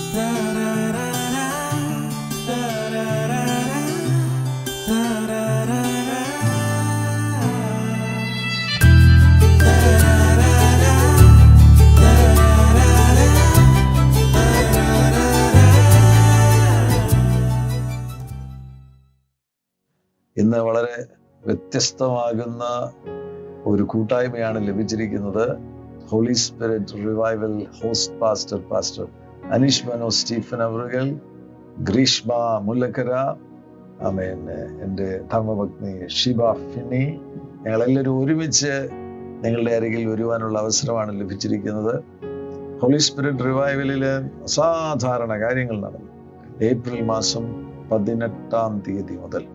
ഇന്ന് വളരെ വ്യത്യസ്തമാകുന്ന ഒരു കൂട്ടായ്മയാണ് ലഭിച്ചിരിക്കുന്നത്. Holy spirit revival host pastor Aneesh Mano Stephen അവറുകൾ, ഗ്രീഷ്മ മുല്ലക്കര, എൻ്റെ ധർമ്മപത്നി ഷിബ ഫിന്നി, ഞങ്ങളെല്ലാവരും ഒരുമിച്ച് നിങ്ങളുടെ അരികിൽ വരുവാനുള്ള അവസരമാണ് ലഭിച്ചിരിക്കുന്നത്. ഹോളി സ്പിരിറ്റ് റിവൈവലില് അസാധാരണ കാര്യങ്ങൾ നടന്നു. ഏപ്രിൽ മാസം 18-ാം തീയതി മുതൽ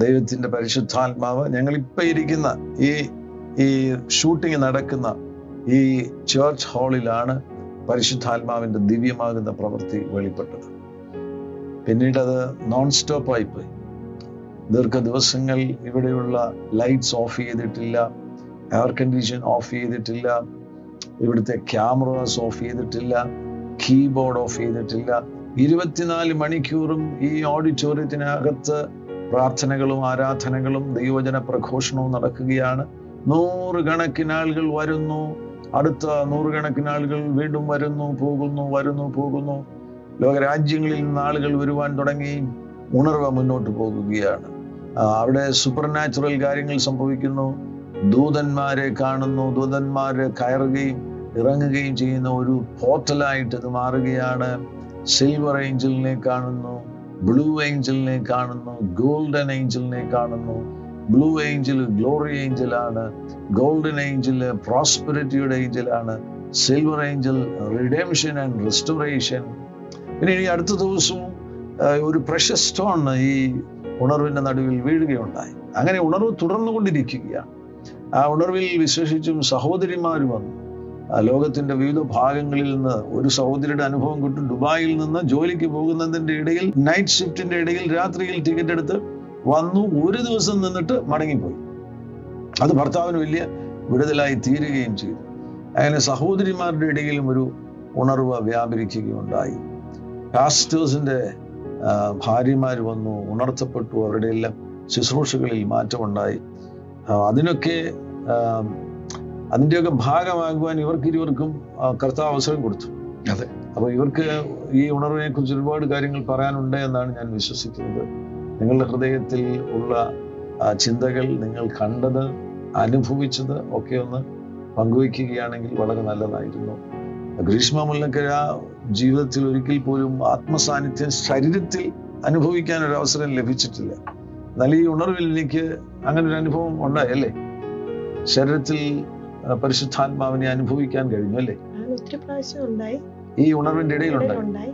ദൈവത്തിന്റെ പരിശുദ്ധാത്മാവ് ഞങ്ങളിപ്പോൾ ഇരിക്കുന്ന ഈ ഷൂട്ടിംഗ് നടക്കുന്ന ഈ ചർച്ച് ഹാളിലാണ് പരിശുദ്ധാത്മാവിന്റെ ദിവ്യമാകുന്ന പ്രവൃത്തി വെളിപ്പെട്ടത്. പിന്നീട് അത് നോൺ സ്റ്റോപ്പ് ആയിപ്പോയി. ദീർഘദിവസങ്ങൾ ഇവിടെയുള്ള ലൈറ്റ്സ് ഓഫ് ചെയ്തിട്ടില്ല, എയർ കണ്ടീഷൻ ഓഫ് ചെയ്തിട്ടില്ല, ഇവിടുത്തെ ക്യാമറാസ് ഓഫ് ചെയ്തിട്ടില്ല, കീബോർഡ് ഓഫ് ചെയ്തിട്ടില്ല. 24 മണിക്കൂറും ഈ ഓഡിറ്റോറിയത്തിനകത്ത് പ്രാർത്ഥനകളും ആരാധനകളും ദൈവവചന പ്രഘോഷണവും നടക്കുകയാണ്. 100 കണക്കിന് ആളുകൾ വരുന്നു, അടുത്ത 100 കണക്കിന് ആളുകൾ വീണ്ടും വരുന്നു പോകുന്നു. ലോകരാജ്യങ്ങളിൽ നിന്ന് ആളുകൾ വരുവാൻ തുടങ്ങി. ഉണർവ് മുന്നോട്ട് പോകുകയാണ്. അവിടെ സൂപ്പർ നാച്ചുറൽ കാര്യങ്ങൾ സംഭവിക്കുന്നു. ദൂതന്മാരെ കാണുന്നു. ദൂതന്മാരെ കയറുകയും ഇറങ്ങുകയും ചെയ്യുന്ന ഒരു പോർട്ടലായിട്ട് ഇത് മാറുകയാണ്. സിൽവർ ഏഞ്ചലിനെ കാണുന്നു, ബ്ലൂ ഏഞ്ചലിനെ കാണുന്നു, ഗോൾഡൻ ഏഞ്ചലിനെ കാണുന്നു. ബ്ലൂ ഏഞ്ചൽ ഗ്ലോറി ഏഞ്ചലാണ്, ഗോൾഡൻ ഏഞ്ചൽ പ്രോസ്പെരിറ്റിയുടെ ഏഞ്ചലാണ്, silver angel redemption and restoration. പിന്നെ ഈ അടുത്ത ദിവസവും ഒരു പ്രഷ്യസ് സ്റ്റോൺ ഈ ഉണർവിന്റെ നടുവിൽ വീഴുകയുണ്ടായി. അങ്ങനെ ഉണർവ് തുടർന്നുകൊണ്ടിരിക്കുകയാണ്. ആ ഉണർവിൽ വിശേഷിച്ചും സഹോദരിമാർ വന്നു. ലോകത്തിന്റെ വിവിധ ഭാഗങ്ങളിൽ നിന്ന് ഒരു സഹോദരിയുടെ അനുഭവം കിട്ടും. ദുബായിൽ നിന്ന് ജോലിക്ക് പോകുന്നതിന്റെ ഇടയിൽ, നൈറ്റ് ഷിഫ്റ്റിന്റെ ഇടയിൽ രാത്രിയിൽ ടിക്കറ്റ് എടുത്ത് വന്നു, ഒരു ദിവസം നിന്നിട്ട് മടങ്ങിപ്പോയി. അത് ഭർത്താവിന് വലിയ വിടുതലായി തീരുകയും ചെയ്തു. അങ്ങനെ സഹോദരിമാരുടെ ഇടയിലും ഒരു ഉണർവ് വ്യാപരിക്കുകയുണ്ടായി. പാസ്റ്റേഴ്സിന്റെ ഭാര്യമാർ വന്നു, ഉണർത്തപ്പെട്ടു. അവരുടെ എല്ലാം ശുശ്രൂഷകളിൽ മാറ്റമുണ്ടായി. അതിൻ്റെയൊക്കെ ഭാഗമാകുവാൻ ഇരുവർക്കും കർത്താവ് അവസരം കൊടുത്തു. അതെ. അപ്പൊ ഇവർക്ക് ഈ ഉണർവിനെ കുറിച്ച് ഒരുപാട് കാര്യങ്ങൾ പറയാനുണ്ട് എന്നാണ് ഞാൻ വിശ്വസിക്കുന്നത്. നിങ്ങളുടെ ഹൃദയത്തിൽ ഉള്ള ചിന്തകൾ, നിങ്ങൾ കണ്ടത്, അനുഭവിച്ചത് ഒക്കെ ഒന്ന് പങ്കുവയ്ക്കുകയാണെങ്കിൽ വളരെ നല്ലതായിരുന്നു. ഗ്രീഷ്മ മുല്ലക്കര ജീവിതത്തിൽ ഒരിക്കൽ പോലും ആത്മസാന്നിധ്യം ശരീരത്തിൽ അനുഭവിക്കാൻ ഒരു അവസരം ലഭിച്ചിട്ടില്ല. എന്നാൽ ഈ ഉണർവിൽ എനിക്ക് അങ്ങനെ ഒരു അനുഭവം ഉണ്ടായല്ലേ? ശരീരത്തിൽ പരിശുദ്ധാത്മാവിനെ അനുഭവിക്കാൻ കഴിഞ്ഞു അല്ലേ? ഒത്തിരി പ്രാവശ്യം ഉണ്ടായി. ഈ ഉണർവിന്റെ ഇടയിലുണ്ടായി.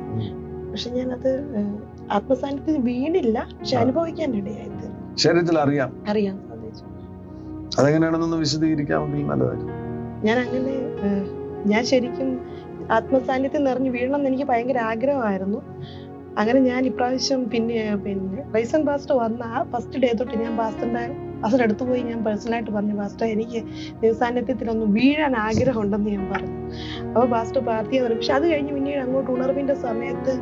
പക്ഷെ ഞാനത് ആത്മസാന്നിധ്യത്തിൽ വീണില്ല, പക്ഷെ അനുഭവിക്കാൻ ഇടയായത് ശരീരത്തിൽ അറിയാം. അതെങ്ങനെയാണെന്നൊന്ന് വിശദീകരിക്കാമെങ്കിൽ നല്ലതായിരുന്നു. ഞാൻ ശരിക്കും ആത്മസാന്നിധ്യം നിറഞ്ഞു വീഴണം എന്ന് എനിക്ക് ഭയങ്കര ആഗ്രഹമായിരുന്നു. അങ്ങനെ ഞാൻ ഇപ്രാവശ്യം പിന്നെ റൈസൺ പാസ്റ്റർ വന്ന ആ ഫസ്റ്റ് ഡേ തൊട്ട് ഞാൻ പാസ്റ്ററിന്റെ അടുത്ത് പോയി ഞാൻ പേഴ്സണലായിട്ട് പറഞ്ഞു, പാസ്റ്റർ എനിക്ക് ദൈവസാന്നിധ്യത്തിലൊന്നും വീഴാൻ ആഗ്രഹം ഉണ്ടെന്ന് ഞാൻ പറഞ്ഞു. അപ്പോൾ പാസ്റ്റർ പ്രാർത്ഥിക്കാൻ പറഞ്ഞു. പക്ഷെ അത് കഴിഞ്ഞ് പിന്നീട് അങ്ങോട്ട് ഉണർവിന്റെ സമയത്ത്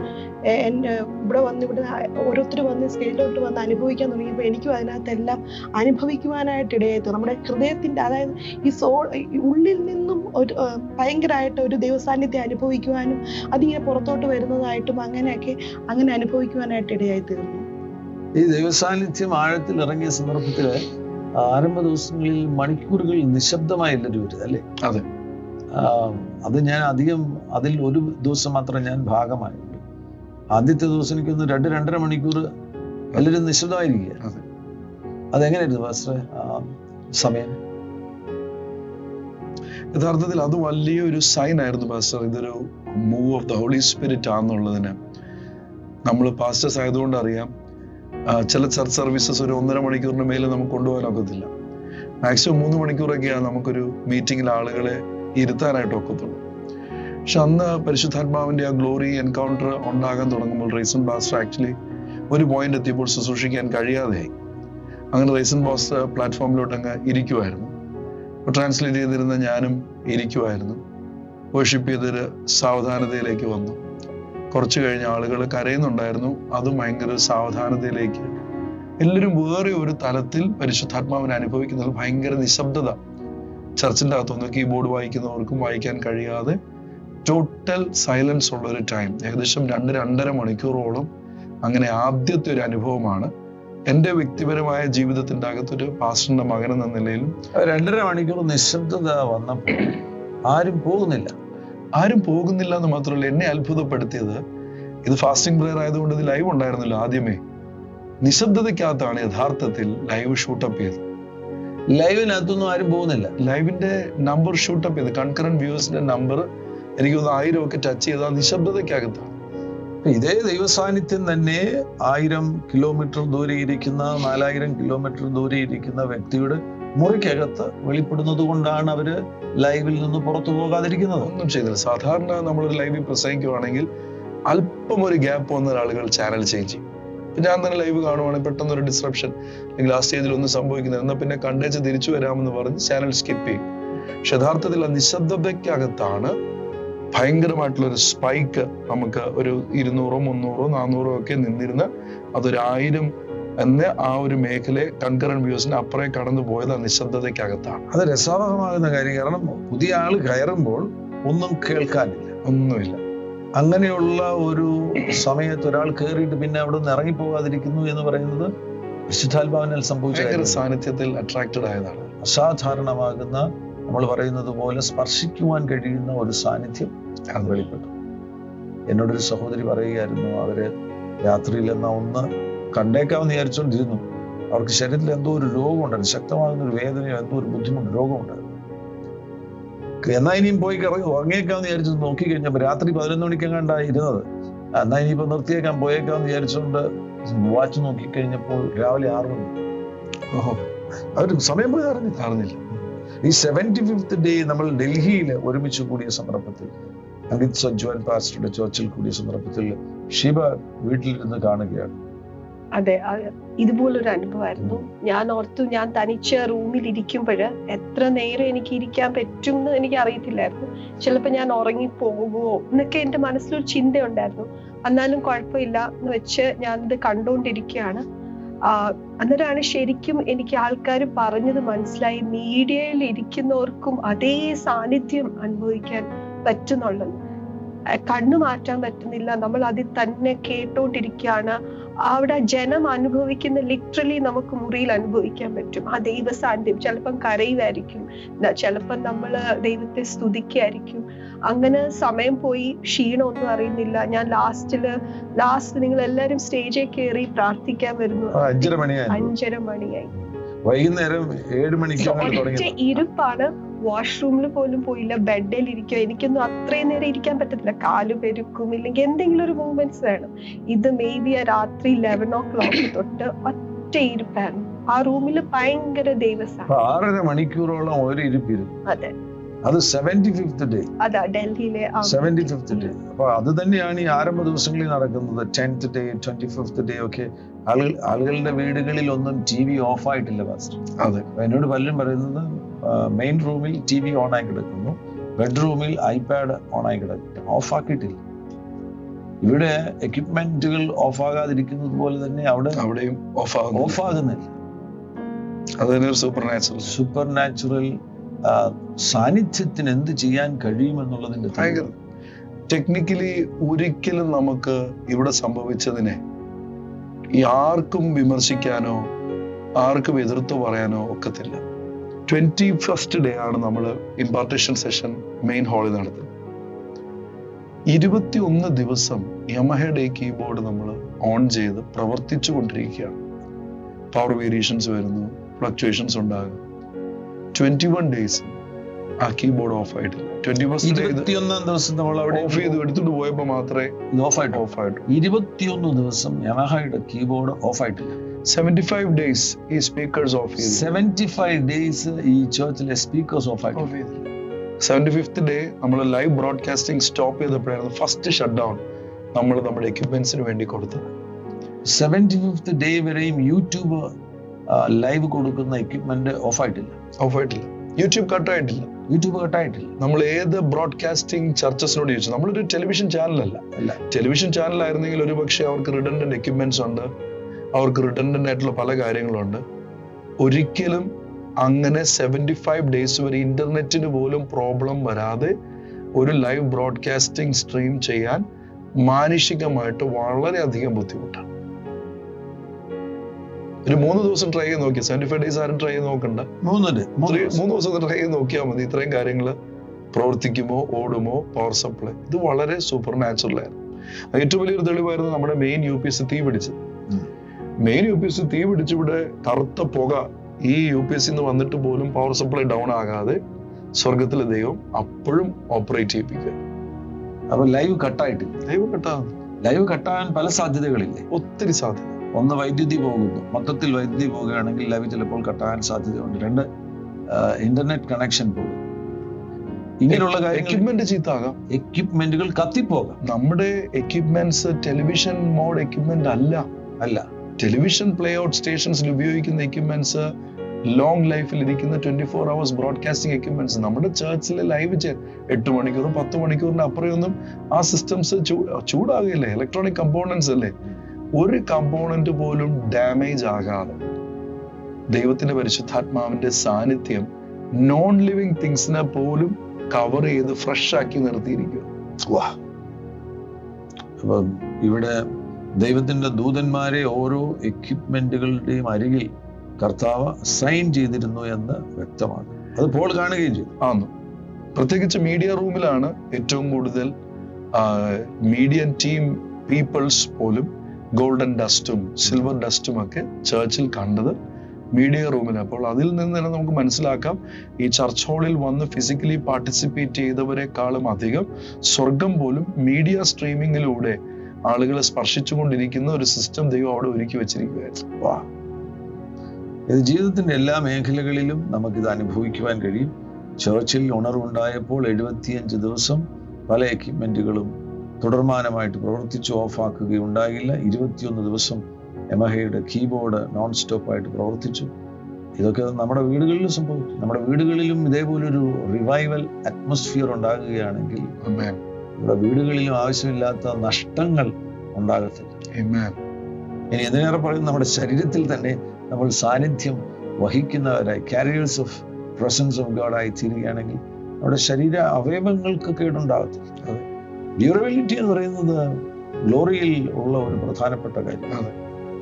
ഇവിടെ ഓരോരുത്തർ വന്ന് സ്റ്റേജിലോട്ട് വന്ന് അനുഭവിക്കാൻ തുടങ്ങിയപ്പോൾ എനിക്കും അതിനകത്തെല്ലാം അനുഭവിക്കുവാനായിട്ട് ഇടയായി. നമ്മുടെ ഹൃദയത്തിന്റെ, അതായത് ഈ ഉള്ളിൽ നിന്നും ഒരു ഭയങ്കരമായിട്ട് ഒരു ദൈവസാന്നിധ്യം അനുഭവിക്കുവാനും അതിങ്ങനെ പുറത്തോട്ട് വരുന്നതായിട്ടും അങ്ങനെ അനുഭവിക്കുവാനായിട്ട് ഇടയായി തീർന്നു. ഈ ദൈവസാന്നിധ്യം ആഴത്തിൽ ഇറങ്ങിയ സന്ദർഭത്തില് ആരംഭ ദിവസങ്ങളിൽ മണിക്കൂറുകൾ നിശബ്ദമായി എല്ലാവരും വരുന്നത് അല്ലേ? അതെ. അത് ഞാൻ അതിൽ ഒരു ദിവസം മാത്രം ഞാൻ ഭാഗമായുള്ളൂ. ആദ്യത്തെ ദിവസം എനിക്കൊന്ന് 2-2.5 മണിക്കൂർ എല്ലാവരും നിശബ്ദമായിരിക്കുക. അതെങ്ങനെയായിരുന്നു പാസ്റ്ററെ സമയം? യഥാർത്ഥത്തിൽ അത് വലിയൊരു സൈൻ ആയിരുന്നു പാസ്റ്റർ. ഇതൊരു move of the holy spirit ആണെന്നുള്ളതിന് നമ്മൾ പാസ്റ്റേഴ്സ് ആയതുകൊണ്ട് അറിയാം. ചില ചർച്ച് സർവീസസ് ഒരു 1.5 മണിക്കൂറിന് മേലെ നമുക്ക് കൊണ്ടുപോകാനൊക്കത്തില്ല. മാക്സിമം 3 മണിക്കൂറൊക്കെയാണ് നമുക്കൊരു മീറ്റിങ്ങിൽ ആളുകളെ ഇരുത്താനായിട്ട് ഒക്കത്തുള്ളൂ. പക്ഷെ അന്ന് പരിശുദ്ധാത്മാവിന്റെ ആ ഗ്ലോറി എൻകൗണ്ടർ ഉണ്ടാകാൻ തുടങ്ങുമ്പോൾ റൈസൺ പാസ്റ്റർ ആക്ച്വലി ഒരു പോയിന്റ് എത്തിയപ്പോൾ ശുശ്രൂഷിക്കാൻ കഴിയാതെയായി. അങ്ങനെ റൈസൺ പാസ്റ്റർ പ്ലാറ്റ്ഫോമിലോട്ട് അങ്ങ് ഇരിക്കുമായിരുന്നു. ട്രാൻസ്ലേറ്റ് ചെയ്തിരുന്ന ഞാനും ഇരിക്കുമായിരുന്നു. വർഷിപ്പ് ചെയ്തൊരു സാവധാനതയിലേക്ക് വന്നു. കുറച്ച് കഴിഞ്ഞ ആളുകൾ കരയുന്നുണ്ടായിരുന്നു. അതും ഭയങ്കര സാവധാനതയിലേക്ക് എല്ലാവരും വേറെ ഒരു തലത്തിൽ പരിശുദ്ധാത്മാവിനെ അനുഭവിക്കുന്നത്. ഭയങ്കര നിശബ്ദത. ചർച്ചിന്റെ അകത്തൊന്ന് കീബോർഡ് വായിക്കുന്നവർക്കും വായിക്കാൻ കഴിയാതെ ടോട്ടൽ സൈലൻസ് ഉള്ള ഒരു ടൈം, ഏകദേശം 2-2.5 മണിക്കൂറോളം. അങ്ങനെ ആദ്യത്തെ ഒരു അനുഭവമാണ് എൻ്റെ വ്യക്തിപരമായ ജീവിതത്തിന്റെ അകത്തൊരു പാസ്റ്ററിന്റെ മകൻ എന്ന നിലയിലും. 2.5 മണിക്കൂർ നിശബ്ദത വന്നപ്പോൾ ആരും പോകുന്നില്ല എന്ന് മാത്രമല്ല, എന്നെ അത്ഭുതപ്പെടുത്തിയത്, ഇത് ഫാസ്റ്റിംഗ് പ്രെയർ ആയതുകൊണ്ട് ഇത് ലൈവ് ഉണ്ടായിരുന്നില്ല ആദ്യമേ. നിശബ്ദതയ്ക്കകത്താണ് യഥാർത്ഥത്തിൽ ലൈവ് ഷൂട്ടപ്പ് ചെയ്തത്. ലൈവിനകത്തൊന്നും ആരും പോകുന്നില്ല. ലൈവിന്റെ നമ്പർ ഷൂട്ടപ്പ് ചെയ്ത് കൺകറന്റ് വ്യൂവേഴ്സിന്റെ നമ്പർ എനിക്ക് 1000 ഒക്കെ ടച്ച് ചെയ്ത നിശബ്ദതയ്ക്കകത്താണ്. ഇതേ ദൈവസാന്നിധ്യം തന്നെ 1000 കിലോമീറ്റർ ദൂരെ ഇരിക്കുന്ന 4000 കിലോമീറ്റർ ദൂരെ ഇരിക്കുന്ന വ്യക്തിയുടെ മുറിക്കകത്ത് വെളിപ്പെടുന്നത് കൊണ്ടാണ് അവര് ലൈവിൽ നിന്ന് പുറത്തു പോകാതിരിക്കുന്നത്. ഒന്നും ചെയ്തില്ല. സാധാരണ നമ്മളൊരു ലൈവിൽ പ്രസംഗിക്കുവാണെങ്കിൽ അല്പം ഒരു ഗ്യാപ്പ് വന്ന ആളുകൾ ചാനൽ ചേഞ്ച് ചെയ്യും. ഞാൻ തന്നെ ലൈവ് കാണുവാണെങ്കിൽ പെട്ടെന്ന് ഒരു ഡിസ്ട്രപ്ഷൻ അല്ലെങ്കിൽ ആ സ്റ്റേജിൽ ഒന്നും സംഭവിക്കുന്നത്, എന്നാൽ പിന്നെ കണ്ടേച്ച് തിരിച്ചു വരാമെന്ന് പറഞ്ഞ് ചാനൽ സ്കിപ്പ് ചെയ്യും. പക്ഷെ യഥാർത്ഥത്തിൽ ആ നിശബ്ദതയ്ക്കകത്താണ് ഭയങ്കരമായിട്ടുള്ള ഒരു സ്പൈക്ക്. നമുക്ക് ഒരു 200, 300, 400 ഒക്കെ നിന്നിരുന്ന അതൊരു 1000 എന്ന ആ ഒരു മേഖലയെ കൺകറന്റ് വ്യൂസിന് അപ്പുറേ കടന്നു പോയത് ആ നിശബ്ദതയ്ക്കകത്താണ്. അത് രസകരമാകുന്ന കാര്യം. കാരണം പുതിയ ആള് കയറുമ്പോൾ ഒന്നും കേൾക്കാനില്ല, ഒന്നുമില്ല. അങ്ങനെയുള്ള ഒരു സമയത്ത് ഒരാൾ കയറിയിട്ട് പിന്നെ അവിടെ നിന്ന് ഇറങ്ങിപ്പോകാതിരിക്കുന്നു എന്ന് പറയുന്നത് വിശുദ്ധാത്മാവിനാൽ സംഭവിച്ച സാന്നിധ്യത്തിൽ അട്രാക്റ്റഡ് ആയതാണ്. അസാധാരണമാകുന്ന, നമ്മൾ പറയുന്നത് പോലെ സ്പർശിക്കുവാൻ കഴിയുന്ന ഒരു സാന്നിധ്യം അത് വെളിപ്പെട്ടു. എന്നോടൊരു സഹോദരി പറയുകയായിരുന്നു, അവര് രാത്രിയിൽ എന്നാ ഒന്ന് കണ്ടേക്കാമെന്ന് വിചാരിച്ചുകൊണ്ടിരുന്നു. അവർക്ക് ശരീരത്തിൽ എന്തോ ഒരു രോഗമുണ്ടായിരുന്നു, ശക്തമാകുന്ന ഒരു വേദനയോ എന്തോ ഒരു ബുദ്ധിമുട്ട് രോഗമുണ്ടായിരുന്നു. എന്നാ ഇനിയും പോയി ഉറങ്ങിയേക്കാമെന്ന് വിചാരിച്ചു നോക്കിക്കഴിഞ്ഞപ്പോൾ രാത്രി 11 മണിക്കെങ്ങാണ്ടാണ് ഇരുന്നത്. എന്നാ ഇനിയിപ്പോ നിർത്തിയേക്കാൻ പോയേക്കാമെന്ന് വിചാരിച്ചുകൊണ്ട് വാച്ച് നോക്കിക്കഴിഞ്ഞപ്പോൾ രാവിലെ 6 മണി. അവർ സമയം പോയി അറിഞ്ഞില്ല. ഈ 75th ഡേ നമ്മൾ ഡൽഹിയിൽ ഒരുമിച്ച് കൂടിയ സന്ദർഭത്തിൽ, അങ്കിത് സജ്വാൻ പാസ്റ്ററുടെ ചർച്ചിൽ കൂടിയ സന്ദർഭത്തിൽ ഷീബ വീട്ടിലിരുന്ന് കാണുകയാണ്. അതെ, ഇതുപോലൊരു അനുഭവമായിരുന്നു. ഞാൻ ഓർത്തു, ഞാൻ തനിച്ച റൂമിൽ ഇരിക്കുമ്പോൾ എത്ര നേരം എനിക്ക് ഇരിക്കാൻ പറ്റും എന്ന് എനിക്ക് അറിയത്തില്ലായിരുന്നു. ചിലപ്പോൾ ഞാൻ ഉറങ്ങിപ്പോകുമോ എന്നൊക്കെ എൻ്റെ മനസ്സിലൊരു ചിന്തയുണ്ടായിരുന്നു. എന്നാലും കുഴപ്പമില്ല എന്ന് വെച്ച് ഞാനിത് കണ്ടുകൊണ്ടിരിക്കുകയാണ്. അന്നേരമാണ് ശരിക്കും എനിക്ക് ആൾക്കാർ പറഞ്ഞത് മനസ്സിലായി, മീഡിയയിൽ ഇരിക്കുന്നവർക്കും അതേ സാന്നിധ്യം അനുഭവിക്കാൻ പറ്റുന്നുള്ളത്. കണ്ണു മാറ്റാൻ പറ്റുന്നില്ല, നമ്മൾ അതിൽ തന്നെ കേട്ടോണ്ടിരിക്കുകയാണ്. അവിടെ ജനം അനുഭവിക്കുന്ന ലിറ്ററലി നമുക്ക് മുറിയിൽ അനുഭവിക്കാൻ പറ്റും ആ ദൈവ സാന്നിധ്യം. ചിലപ്പം കരയുമായിരിക്കും, ചിലപ്പം നമ്മൾ ദൈവത്തെ സ്തുതിക്കായിരിക്കും. അങ്ങനെ സമയം പോയി, ക്ഷീണമൊന്നും അറിയുന്നില്ല. ഞാൻ ലാസ്റ്റ് നിങ്ങൾ എല്ലാവരും സ്റ്റേജിൽ കയറി പ്രാർത്ഥിക്കാൻ വരുന്നു. 5:30 മണിയായി. വൈകുന്നേരം 7 മണിക്ക് ഇരുപ്പാണ്. വാഷ്റൂമിൽ പോലും പോയില്ല, ബെഡിൽ ഇരിക്കുക. എനിക്കൊന്നും അത്രയും നേരം ഇരിക്കാൻ പറ്റത്തില്ല, കാല് പെരുക്കും, ഇല്ലെങ്കിൽ എന്തെങ്കിലും ഒരു മൂവ്മെന്റ്സ് വേണം. ഇത് മേ ബി രാത്രി 11 o'clock തൊട്ട് ഒറ്റ ഇരുപ്പായിരുന്നു ആ റൂമിൽ. ഭയങ്കര ദൈവസാന്നിധ്യം. 6.5 മണിക്കൂറോളം ഒരു ഇരുപ്പിരുന്നു. അതെ, അത് 75th ഡേ. അതാ ഡൽഹിയിലെ 75th ഡേ. അപ്പൊ അത് തന്നെയാണ് ഈ ആരംഭ ദിവസങ്ങളിൽ നടക്കുന്നത്. 10th ഡേ, 25th ഡേ ഒക്കെ ആളുകളുടെ വീടുകളിൽ ഒന്നും TV ഓഫ് ആയിട്ടില്ല പാസ്റ്റർ. അതെ, എന്നോട് പലരും പറയുന്നത് മെയിൻ റൂമിൽ TV ഓൺ ആയി കിടക്കുന്നു, ബെഡ്റൂമിൽ ഐപാഡ് ഓൺ ആയി കിടക്കുന്നു, ഓഫ് ആക്കിയിട്ടില്ല. ഇവിടെ എക്യുപ്മെന്റുകൾ ഓഫ് ആകാതിരിക്കുന്നത് പോലെ തന്നെ അവിടെയും ഓഫ് ആകുന്നില്ല. സൂപ്പർ നാച്ചുറൽ സാന്നിധ്യത്തിന് എന്ത് ചെയ്യാൻ കഴിയുമെന്നുള്ളതിന്റെ ടെക്നിക്കലി ഒരിക്കലും നമുക്ക് ഇവിടെ സംഭവിച്ചതിനെ ആർക്കും വിമർശിക്കാനോ ആർക്കും എതിർത്ത് പറയാനോ ഒക്കത്തില്ല. 21st ഡേ ആണ് നമ്മൾ ഇമ്പാർട്ടേഷൻ സെഷൻ മെയിൻ ഹാളിൽ നടത്തുന്നത്. 21 ദിവസം യമഹയുടെ കീബോർഡ് നമ്മൾ ഓൺ ചെയ്ത് പ്രവർത്തിച്ചു കൊണ്ടിരിക്കുകയാണ്. പവർ വേരിയേഷൻസ് വരുന്നു, ഫ്ലക്ച്വേഷൻസ് ഉണ്ടാകും. 21 ഡേയ്സ് ആ കീബോർഡ് ഓഫ് ആയിട്ടില്ല. 21 ദിവസം നമ്മൾ അവിടെ ഓഫ് ചെയ്ത് എടുത്തിട്ട് പോയപ്പോ മാത്രമേ ഓഫ് ആയിട്ടു. 21 ദിവസം യമഹയുടെ കീബോർഡ് ഓഫ് ആയിട്ടില്ല. 75 days ഈ സ്പീക്കേഴ്സ് ഓഫ് ചെയ്തു. 75 days ഈ ചർച്ചിലെ സ്പീക്കേഴ്സ് ഓഫ് ആയിട്ടില്ല. 75th ഡേ നമ്മൾ ലൈവ് ബ്രോഡ്കാസ്റ്റിംഗ് സ്റ്റോപ്പ് ചെയ്തപ്പോഴായിരുന്നു ഫസ്റ്റ് ഷട്ട് ഡൗൺ നമ്മൾ നമ്മുടെ എക്യുപ്മെന്റ്സിന് വേണ്ടി കൊടുത്തത്. 75th ഡേ വരെയും യൂട്യൂബ് ലൈവ് കൊടുക്കുന്ന എക്യുപ്മെന്റ് ഓഫ് ആയിട്ടില്ല. യൂട്യൂബ് കട്ടായിട്ടില്ല. യൂട്യൂബ് കട്ടായിട്ടില്ല. നമ്മൾ ഏത് ബ്രോഡ്കാസ്റ്റിംഗ് ചർച്ചസിനോട് ചോദിച്ചു, നമ്മളൊരു ടെലിവിഷൻ ചാനലല്ല. ടെലിവിഷൻ ചാനലായിരുന്നെങ്കിൽ ഒരു പക്ഷേ അവർക്ക് റിഡൻഡന്റ് എക്യുപ്മെന്റ്സ് ഉണ്ട്, അവർക്ക് റിഡൻഡന്റ് ആയിട്ടുള്ള പല കാര്യങ്ങളുണ്ട്. ഒരിക്കലും അങ്ങനെ 75 days വരെ ഇന്റർനെറ്റിന് പോലും പ്രോബ്ലം വരാതെ ഒരു ലൈവ് ബ്രോഡ്കാസ്റ്റിംഗ് സ്ട്രീം ചെയ്യാൻ മാനുഷികമായിട്ട് വളരെയധികം ബുദ്ധിമുട്ടാണ്. ഒരു 3 ദിവസം ട്രൈ ചെയ്ത് നോക്കിയാൽ 75 days ആരും ട്രൈ ചെയ്ത് നോക്കണ്ട. 3 ദിവസം ട്രൈ ചെയ്ത് നോക്കിയാൽ മതി. ഇത്രയും കാര്യങ്ങൾ പ്രവർത്തിക്കുമോ, ഓടുമോ, പവർ സപ്ലൈ, ഇത് വളരെ സൂപ്പർ നാച്ചുറൽ ആയിരുന്നു. ഏറ്റവും വലിയൊരു തെളിവായിരുന്നു നമ്മുടെ മെയിൻ UPS തീ പിടിച്ചത്. മെയിൻ UPS തീ പിടിച്ച് ഇവിടെ കറുത്ത പുക ഈ UPS വന്നിട്ട് പോലും പവർ സപ്ലൈ ഡൗൺ ആകാതെ സ്വർഗത്തിലെ ദൈവം അപ്പോഴും ഓപ്പറേറ്റ് ചെയ്യിപ്പിക്കുക. അപ്പൊ ലൈവ് കട്ടായിട്ടില്ല. ലൈവ് കട്ടാകാൻ പല സാധ്യതകളില്ലേ? ഒത്തിരി സാധ്യത. ഒന്ന്, വൈദ്യുതി പോകുന്നു. മൊത്തത്തിൽ വൈദ്യുതി പോകുകയാണെങ്കിൽ ലൈവ് ചിലപ്പോൾ കട്ടാകാൻ സാധ്യതയുണ്ട്. 2, ഇന്റർനെറ്റ് കണക്ഷൻ പോകും. ഇങ്ങനെയുള്ള എക്യുപ്മെന്റ് ചീത്താകാം, എക്യുപ്മെന്റുകൾ കത്തിപ്പോകാം. നമ്മുടെ എക്യുപ്മെന്റ്സ് ടെലിവിഷൻ മോഡ് എക്യുപ്മെന്റ് അല്ല. ടെലിവിഷൻ പ്ലേ ഔട്ട് സ്റ്റേഷൻസിൽ ഉപയോഗിക്കുന്ന എക്യുപ്മെന്റ്സ് ലോങ് ലൈഫിൽ ഇരിക്കുന്ന 24 hours ബ്രോഡ്കാസ്റ്റിംഗ് എക്യുപ്മെന്റ്സ്. നമ്മുടെ ചർച്ചിലെ ലൈവ് 8 മണിക്കൂർ 10 മണിക്കൂറിന് അപ്പുറമൊന്നും ആ സിസ്റ്റംസ് ചൂടാകില്ലേ? ഇലക്ട്രോണിക് കമ്പോണൻസ് അല്ലേ? ഒരു കമ്പോണന്റ് പോലും ഡാമേജ് ആകാതെ ദൈവത്തിന്റെ പരിശുദ്ധാത്മാവിന്റെ സാന്നിധ്യം നോൺ ലിവിങ് തിങ്സിനെ പോലും കവർ ചെയ്ത് ഫ്രഷ് ആക്കി നിർത്തിയിരിക്കുക. അപ്പൊ ഇവിടെ ദൈവത്തിന്റെ ദൂതന്മാരെ ഓരോ എക്യുപ്മെന്റുകളുടെയും അരികിൽ കർത്താവ് സൈൻ ചെയ്തിരുന്നു എന്ന് വ്യക്തമാണ്. അത് പോൾ കാണുകയും ചെയ്തു. ആന്നു. പ്രത്യേകിച്ച് മീഡിയ റൂമിലാണ് ഏറ്റവും കൂടുതൽ മീഡിയൻ ടീം പീപ്പിൾസ് പോലും ഗോൾഡൻ ഡസ്റ്റും സിൽവർ ഡസ്റ്റും ഒക്കെ ചർച്ചിൽ കണ്ടത് മീഡിയ റൂമിൽ. അപ്പോൾ അതിൽ നിന്ന് തന്നെ നമുക്ക് മനസ്സിലാക്കാം, ഈ ചർച്ച് ഹാളിൽ വന്ന് ഫിസിക്കലി പാർട്ടിസിപ്പേറ്റ് ചെയ്തവരെക്കാളും അധികം സ്വർഗം പോലും മീഡിയ സ്ട്രീമിങ്ങിലൂടെ ആളുകളെ സ്പർശിച്ചുകൊണ്ടിരിക്കുന്ന ഒരു സിസ്റ്റം ദൈവം അവിടെ ഒരുക്കി വെച്ചിരിക്കുകയായിരുന്നു. ഇത് ജീവിതത്തിന്റെ എല്ലാ മേഖലകളിലും നമുക്കിത് അനുഭവിക്കുവാൻ കഴിയും. ചർച്ചിൽ ഉണർവുണ്ടായപ്പോൾ 75 ദിവസം പല എക്യുപ്മെന്റുകളും തുടർമാനമായിട്ട് പ്രവർത്തിച്ച് ഓഫാക്കുകയുണ്ടായില്ല. 21 ദിവസം യമഹയുടെ കീബോർഡ് നോൺ സ്റ്റോപ്പായിട്ട് പ്രവർത്തിച്ചു. ഇതൊക്കെ നമ്മുടെ വീടുകളിലും സംഭവിക്കും. നമ്മുടെ വീടുകളിലും ഇതേപോലൊരു റിവൈവൽ അറ്റ്മോസ്ഫിയർ ഉണ്ടാകുകയാണെങ്കിൽ നമ്മുടെ വീടുകളിലും ആവശ്യമില്ലാത്ത നഷ്ടങ്ങൾ ഉണ്ടാകത്തില്ല. ഇനി എന്തിനേറെ പറയും, നമ്മുടെ ശരീരത്തിൽ തന്നെ നമ്മൾ സാന്നിധ്യം വഹിക്കുന്നവരായി, carriers of presence of God ആയി തീരുകയാണെങ്കിൽ നമ്മുടെ ശരീര അവയവങ്ങൾക്ക് കേടുണ്ടാകത്തില്ല. ഡ്യൂറബിലിറ്റി എന്ന് പറയുന്നത് ഗ്ലോറിയിൽ ഉള്ള ഒരു പ്രധാനപ്പെട്ട കാര്യം.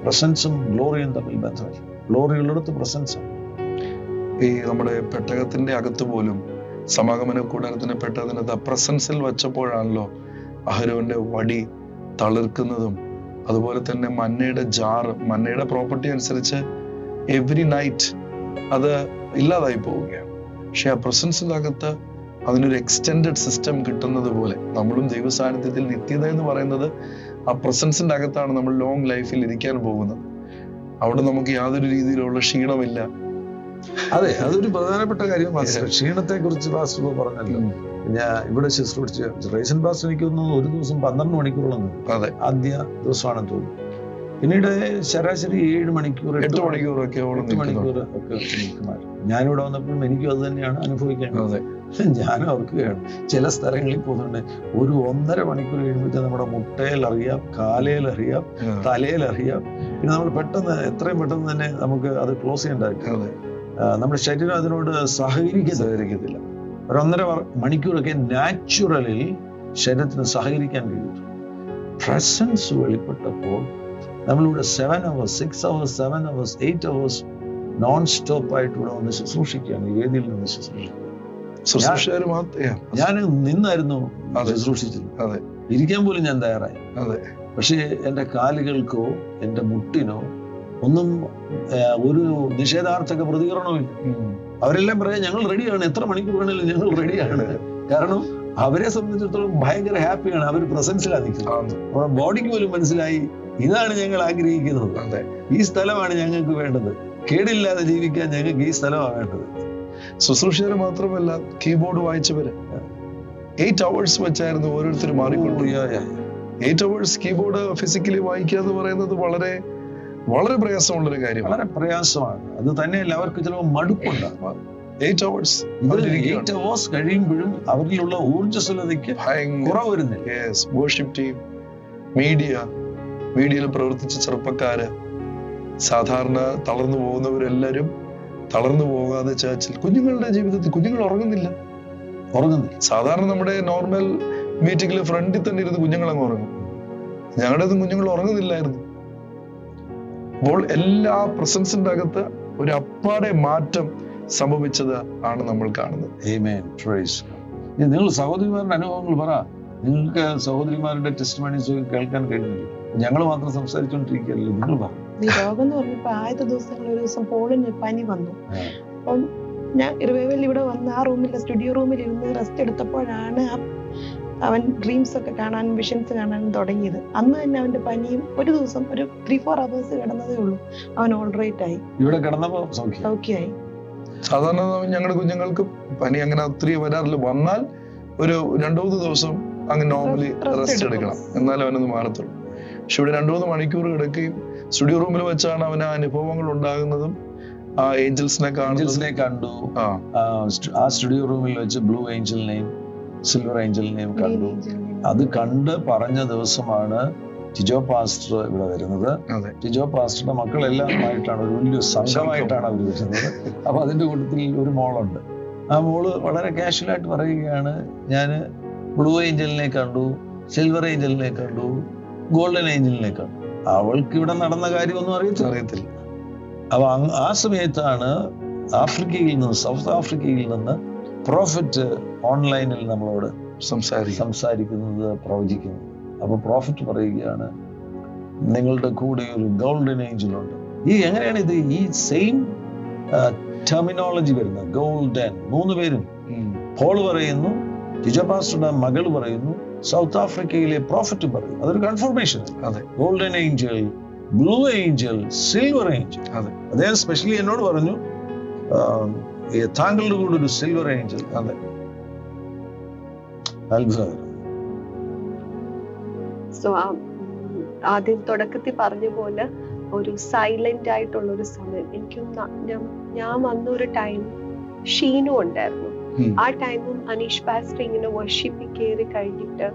പ്രസൻസും ഗ്ലോറിയും തമ്മിൽ ബന്ധമില്ല. ഗ്ലോറി ഉള്ളിടത്ത് പ്രസൻസ്. ഈ നമ്മുടെ പെട്ടകത്തിന്റെ അകത്ത് പോലും സമാഗമന കൂടാരത്തിന്റെ പെട്ടകത്തിനകത്ത് പ്രസൻസിൽ വെച്ചപ്പോഴാണല്ലോ അഹരോന്റെ വടി തളിർക്കുന്നതും, അതുപോലെ തന്നെ മന്നയുടെ ജാറ്, മന്നയുടെ പ്രോപ്പർട്ടി അനുസരിച്ച് എവറി നൈറ്റ് അത് ഇല്ലാതായി പോവുകയാണ്. പക്ഷെ ആ പ്രസൻസിനകത്ത് അതിനൊരു എക്സ്റ്റെൻഡഡ് സിസ്റ്റം കിട്ടുന്നത് പോലെ നമ്മളും ദൈവ സാന്നിധ്യത്തിൽ നിത്യത എന്ന് പറയുന്നത് ആ പ്രസൻസിന്റെ അകത്താണ് നമ്മൾ ലോങ് ലൈഫിൽ ഇരിക്കാൻ പോകുന്നത്. അവിടെ നമുക്ക് യാതൊരു രീതിയിലുള്ള ക്ഷീണമില്ല. അതെ, അതൊരു പ്രധാനപ്പെട്ട കാര്യം. ക്ഷീണത്തെ കുറിച്ച് പാസ്റ്റർ പറഞ്ഞല്ലോ. ഞാൻ ഇവിടെ ശുശ്രൂഷിച്ച റൈസൻ പാസ്റ്റർ എനിക്ക് തോന്നുന്നു ഒരു ദിവസം 12 മണിക്കൂറോളം. അതെ, ആദ്യ ദിവസമാണെന്ന് തോന്നുന്നു. പിന്നീട് ശരാശരി 7 മണിക്കൂർ 8 മണിക്കൂറൊക്കെ നിൽക്കുമായിരുന്നു. ഞാനിവിടെ വന്നപ്പോഴും എനിക്കും അത് തന്നെയാണ് അനുഭവിക്കേണ്ടത്. ഞാൻ ഓർക്കുകയാണ്, ചില സ്ഥലങ്ങളിൽ പോകുന്നുണ്ട് ഒരു 1.5 മണിക്കൂർ കഴിയുമ്പോഴത്തെ നമ്മുടെ മുട്ടയിൽ അറിയാം, കാലയിൽ അറിയാം, തലയിൽ അറിയാം. പിന്നെ നമ്മൾ പെട്ടെന്ന് എത്രയും പെട്ടെന്ന് തന്നെ നമുക്ക് അത് ക്ലോസ് ചെയ്യേണ്ടതായിട്ട് നമ്മുടെ ശരീരം അതിനോട് സഹകരിക്കത്തില്ല. ഒരു 1.5 മണിക്കൂറൊക്കെ നാച്ചുറലിൽ ശരീരത്തിന് സഹകരിക്കാൻ കഴിയും. പ്രസൻസ് വെളിപ്പെട്ടപ്പോൾ നമ്മളിവിടെ 7 hours 6 hours 7 hours 8 hours non stop ആയിട്ട് ഇവിടെ വന്ന് ശുശ്രൂഷിക്കുകയാണ്. ഈ വേദിയിൽ നിന്ന് ശുശ്രൂഷിക്കുക. ഞാൻ നിന്നായിരുന്നു ശുശ്രൂഷിച്ചത്. ഇരിക്കാൻ പോലും ഞാൻ തയ്യാറായി. പക്ഷേ എൻ്റെ കാലുകൾക്കോ എൻ്റെ മുട്ടിനോ ഒന്നും ഒരു നിഷേധാർത്ഥക പ്രതികരണമില്ല. അവരെല്ലാം പറയാം ഞങ്ങൾ റെഡിയാണ്, എത്ര മണിക്കൂർ വേണമെങ്കിലും ഞങ്ങൾ റെഡിയാണ്. കാരണം അവരെ സംബന്ധിച്ചിടത്തോളം ഭയങ്കര ഹാപ്പിയാണ്. അവർ പ്രസൻസിലാണ് നിൽക്കുന്നത്. നമ്മുടെ ബോഡിക്ക് പോലും മനസ്സിലായി ഇതാണ് ഞങ്ങൾ ആഗ്രഹിക്കുന്നത്, ഈ സ്ഥലമാണ് ഞങ്ങൾക്ക് വേണ്ടത്, കേടില്ലാതെ ജീവിക്കാൻ ഞങ്ങൾക്ക് ഈ സ്ഥലമാണ് വേണ്ടത്. ശുശ്രൂഷകര് മാത്രമല്ല, കീബോർഡ് വായിച്ചവര് 8 hours വെച്ചായിരുന്നു ഓരോരുത്തർ മാറിക്കൊണ്ടു. 8 hours കീബോർഡ് ഫിസിക്കലി വായിക്കുക എന്ന് പറയുന്നത് വളരെ വളരെ പ്രയാസമുള്ളൊരു കാര്യം. വളരെ പ്രയാസമാണ്. അത് തന്നെയല്ല, അവർക്ക് ചിലപ്പോൾ മടുപ്പുണ്ടാകും. 8 hours ഇത് 8 hours കഴിയുമ്പോഴും അവരിലുള്ള ഊർജ്ജസ്വലതയ്ക്ക് കുറവ് വരുന്നില്ല. വർഷിപ്പ് ടീം, മീഡിയയിൽ പ്രവർത്തിച്ച ചെറുപ്പക്കാര്, സാധാരണ തളർന്നു പോകുന്നവരെല്ലാരും തളർന്നു പോകാതെ ചർച്ചിൽ, കുഞ്ഞുങ്ങളുടെ ജീവിതത്തിൽ കുഞ്ഞുങ്ങൾ ഉറങ്ങുന്നില്ല. സാധാരണ നമ്മുടെ നോർമൽ മീറ്റിംഗിൽ ഫ്രണ്ടിൽ തന്നെ ഇരുന്ന് കുഞ്ഞുങ്ങൾ അങ്ങ് ഉറങ്ങും. ഞങ്ങളുടെ കുഞ്ഞുങ്ങൾ ഉറങ്ങുന്നില്ലായിരുന്നു. അപ്പോൾ എല്ലാ പ്രസൻസിന്റെ അകത്ത് ഒരു അപ്പാടെ മാറ്റം സംഭവിച്ചത് ആണ് നമ്മൾ കാണുന്നത്. നിങ്ങൾ സഹോദരിമാരുടെ അനുഭവങ്ങൾ പറ. നിങ്ങൾക്ക് സഹോദരിമാരുടെ ടെസ്റ്റിമണീസ് കേൾക്കാൻ കഴിഞ്ഞില്ല. ഞങ്ങൾ മാത്രം സംസാരിച്ചുകൊണ്ടിരിക്കുകയല്ലോ, നിങ്ങൾ പറ. ഈ രോഗം എന്ന് പറഞ്ഞപ്പോ ആദ്യത്തെ ദിവസങ്ങളിൽ ഒരു ദിവസം പോളിന് പനി വന്നു. അപ്പോൾ ഞാൻ റിവൈവൽ ഇവിടെ വന്ന് ആ റൂമിൽ, സ്റ്റുഡിയോ റൂമിൽ ഇരുന്ന് റെസ്റ്റ് എടുത്തപ്പോഴാണ് അവൻ ഡ്രീംസ് ഒക്കെ കാണാനും വിഷൻസ് കാണാനും തുടങ്ങിയത്. അന്ന് തന്നെ അവന്റെ പനിയും ഒരു ദിവസം ഒരു 3-4 hours കിടന്നതേ ഉള്ളൂ, അവൻ ഓൾറൈറ്റ് ആയി, ഇവിടെ കിടന്നപ്പോ സൗഖ്യമായി. സാധാരണ ഞങ്ങളുടെ കുഞ്ഞുങ്ങൾക്ക് പനി അങ്ങനെ ഒത്തിരി വരാറില്ല. വന്നാൽ ഒരു 2-3 ദിവസം അങ്ങ് നോർമലി റെസ്റ്റ് എടുക്കണം, എന്നാലും അവനൊന്ന് മാറത്തുള്ളൂ. പക്ഷെ ഇവിടെ 2-3 മണിക്കൂർ കിടക്കുകയും സ്റ്റുഡിയോ റൂമിൽ വെച്ചാണ് അവന് അനുഭവങ്ങൾ ഉണ്ടാകുന്നതും ആ ഏഞ്ചൽസിനെ കണ്ടു. ആ സ്റ്റുഡിയോ റൂമിൽ വെച്ച് ബ്ലൂ ഏഞ്ചലിനെയും സിൽവർ ഏഞ്ചലിനെയും കണ്ടു. അത് കണ്ട് പറഞ്ഞ ദിവസമാണ് ടിജോ പാസ്റ്റർ ഇവിടെ വരുന്നത്. ടിജോ പാസ്റ്ററുടെ മക്കളെല്ലാമായിട്ടാണ്, ഒരു വലിയ സംഘമായിട്ടാണ് അവർ വരുന്നത്. അപ്പൊ അതിന്റെ കൂട്ടത്തിൽ ഒരു മോളുണ്ട്. ആ മോള് വളരെ കാഷ്വലായിട്ട് പറയുകയാണ്, ഞാൻ ബ്ലൂ ഏഞ്ചലിനെ കണ്ടു, സിൽവർ ഏഞ്ചലിനെ കണ്ടു, ഗോൾഡൻ ഏഞ്ചലിനെ കണ്ടു. അവൾക്ക് ഇവിടെ നടന്ന കാര്യമൊന്നും അറിയത്തില്ല. അപ്പൊ ആ സമയത്താണ് സൗത്ത് ആഫ്രിക്കയിൽ നിന്ന് പ്രോഫറ്റ് ഓൺലൈനിൽ നമ്മളോട് സംസാരിക്കുന്നത്, പ്രവചിക്കുന്നത്. അപ്പൊ പ്രോഫറ്റ് പറയുകയാണ്, നിങ്ങളുടെ കൂടെ ഒരു ഗോൾഡൻ ഏഞ്ചൽ ഉണ്ട്. എങ്ങനെയാണ് ഇത് ഈ സെയിം ടെർമിനോളജി വരുന്നത്? ഗോൾഡൻ, 3 പേരും, പോള് പറയുന്നു, ടിജോ പാസ്റ്ററുടെ മകൾ പറയുന്നു, സൗത്ത് ആഫ്രിക്കയിലെ പ്രോഫറ്റ് പറയും. അതൊരു confirmation. Golden Angel, blue Angel, silver Angel. അദ്ദേഹം സ്പെഷ്യലി എന്നോട് പറഞ്ഞു, താങ്കളുടെ കൂടെ ഒരു സിൽവർ ഏഞ്ചൽ. അത്ഭുതം. സോ ആദ്യം തുടക്കത്തിൽ പറഞ്ഞ പോലെ ഒരു സൈലന്റ് ആയിട്ടുള്ള ഒരു സമയം. ഞാൻ വന്ന ഒരു ടൈം ഷീനും ഉണ്ടായിരുന്നു. ആ ടൈമും അനീഷ് പാസ്റ്റർ ഇങ്ങനെ വർഷിപ്പിൽ കയറി കഴിഞ്ഞിട്ട്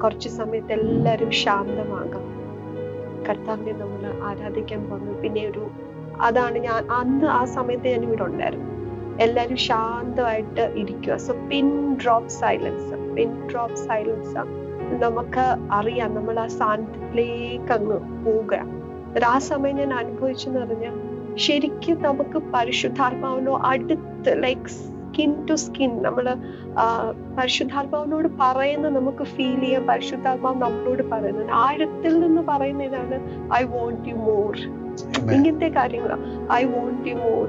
കുറച്ച് സമയത്ത് എല്ലാരും ശാന്തമാകാം, കർത്താവിനെ നമ്മൾ ആരാധിക്കാൻ പോകുന്നു. പിന്നെ അതാണ് ഞാൻ അന്ന് ആ സമയത്ത് ഞാൻ ഇവിടെ ഉണ്ടായിരുന്നു. എല്ലാരും ശാന്തമായിട്ട് ഇരിക്കുക. സോ പിൻ ഡ്രോപ്പ് സൈലൻസ്. നമുക്ക് അറിയാം നമ്മൾ ആ സാന്നിധ്യത്തിലേക്ക് അങ്ങ് പോവുക. ആ സമയം ഞാൻ അനുഭവിച്ചെന്ന് പറഞ്ഞാൽ ശരിക്കും നമുക്ക് പരിശുദ്ധാത്മാവിനോ അടുത്ത്, ലൈക്ക് സ്കിൻ ടു സ്കിൻ, നമ്മള് പരിശുദ്ധാത്മാവിനോട് പറയുന്ന നമുക്ക് ഫീൽ ചെയ്യാം. പരിശുദ്ധാത്മാവ് നമ്മളോട് പറയുന്നത് ആഴത്തിൽ നിന്ന് പറയുന്ന ഇതാണ്, ഐ വോണ്ട് യു മോർ. ഇങ്ങനത്തെ കാര്യങ്ങളാണ്. I want you more,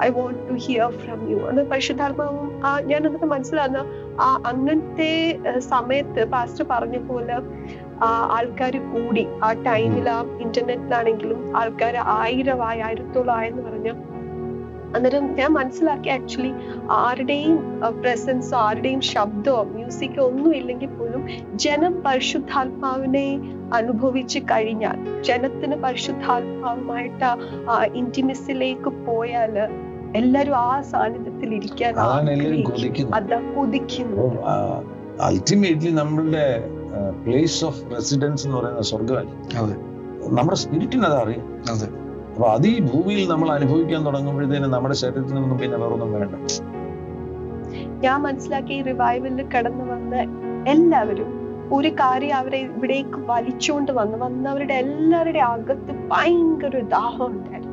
I want to hear from you. അത് പരിശുദ്ധാത്മാവും ഞാൻ എന്നിട്ട് മനസ്സിലാകുന്ന അങ്ങനത്തെ സമയത്ത് പാസ്റ്റർ പറഞ്ഞ പോലെ ആൾക്കാർ കൂടി. ആ ടൈമിൽ ആ ഇന്റർനെറ്റിലാണെങ്കിലും ആൾക്കാർ 1000-1000 ആയെന്ന് പറഞ്ഞ അന്നേരം ഞാൻ മനസ്സിലാക്കി, ആക്ച്വലി ആരുടെയും പ്രസൻസോ ആരുടെയും ശബ്ദമോ മ്യൂസിക്കോ ഒന്നും ഇല്ലെങ്കിൽ പോലും ജനം പരിശുദ്ധാത്മാവിനെ അനുഭവിച്ച് കഴിഞ്ഞാൽ, ജനത്തിന് പരിശുദ്ധാത്മാവുമായിട്ട് ഇന്റിമസിലേക്ക് പോയാല് എല്ലാരും ആ സാന്നിധ്യത്തിൽ ഇരിക്കാൻ കൊതിക്കുന്നു. അൾട്ടിമേറ്റ്ലി നമ്മളുടെ പ്ലേസ് ഓഫ് റെസിഡൻസ് എന്ന് പറയുന്ന സ്വർഗമല്ലേ, നമ്മുടെ സ്പിരിറ്റിന് അതറിയാം. അപ്പൊ അത് ഈ ഭൂമിയിൽ നമ്മൾ അനുഭവിക്കാൻ തുടങ്ങുമ്പോഴത്തേന് നമ്മുടെ ശരീരത്തിനൊന്നും പിന്നെ വേറൊന്നും വേണ്ട. ഞാൻ മനസ്സിലാക്കി, ഈ റിവൈവലിൽ കടന്നു വന്ന എല്ലാവരും ഒരു കാര്യം അവരെ ഇവിടേക്ക് വലിച്ചുകൊണ്ട് വന്നവരുടെ എല്ലാവരുടെ അകത്ത് ഭയങ്കര ദാഹം ഉണ്ടായിരുന്നു.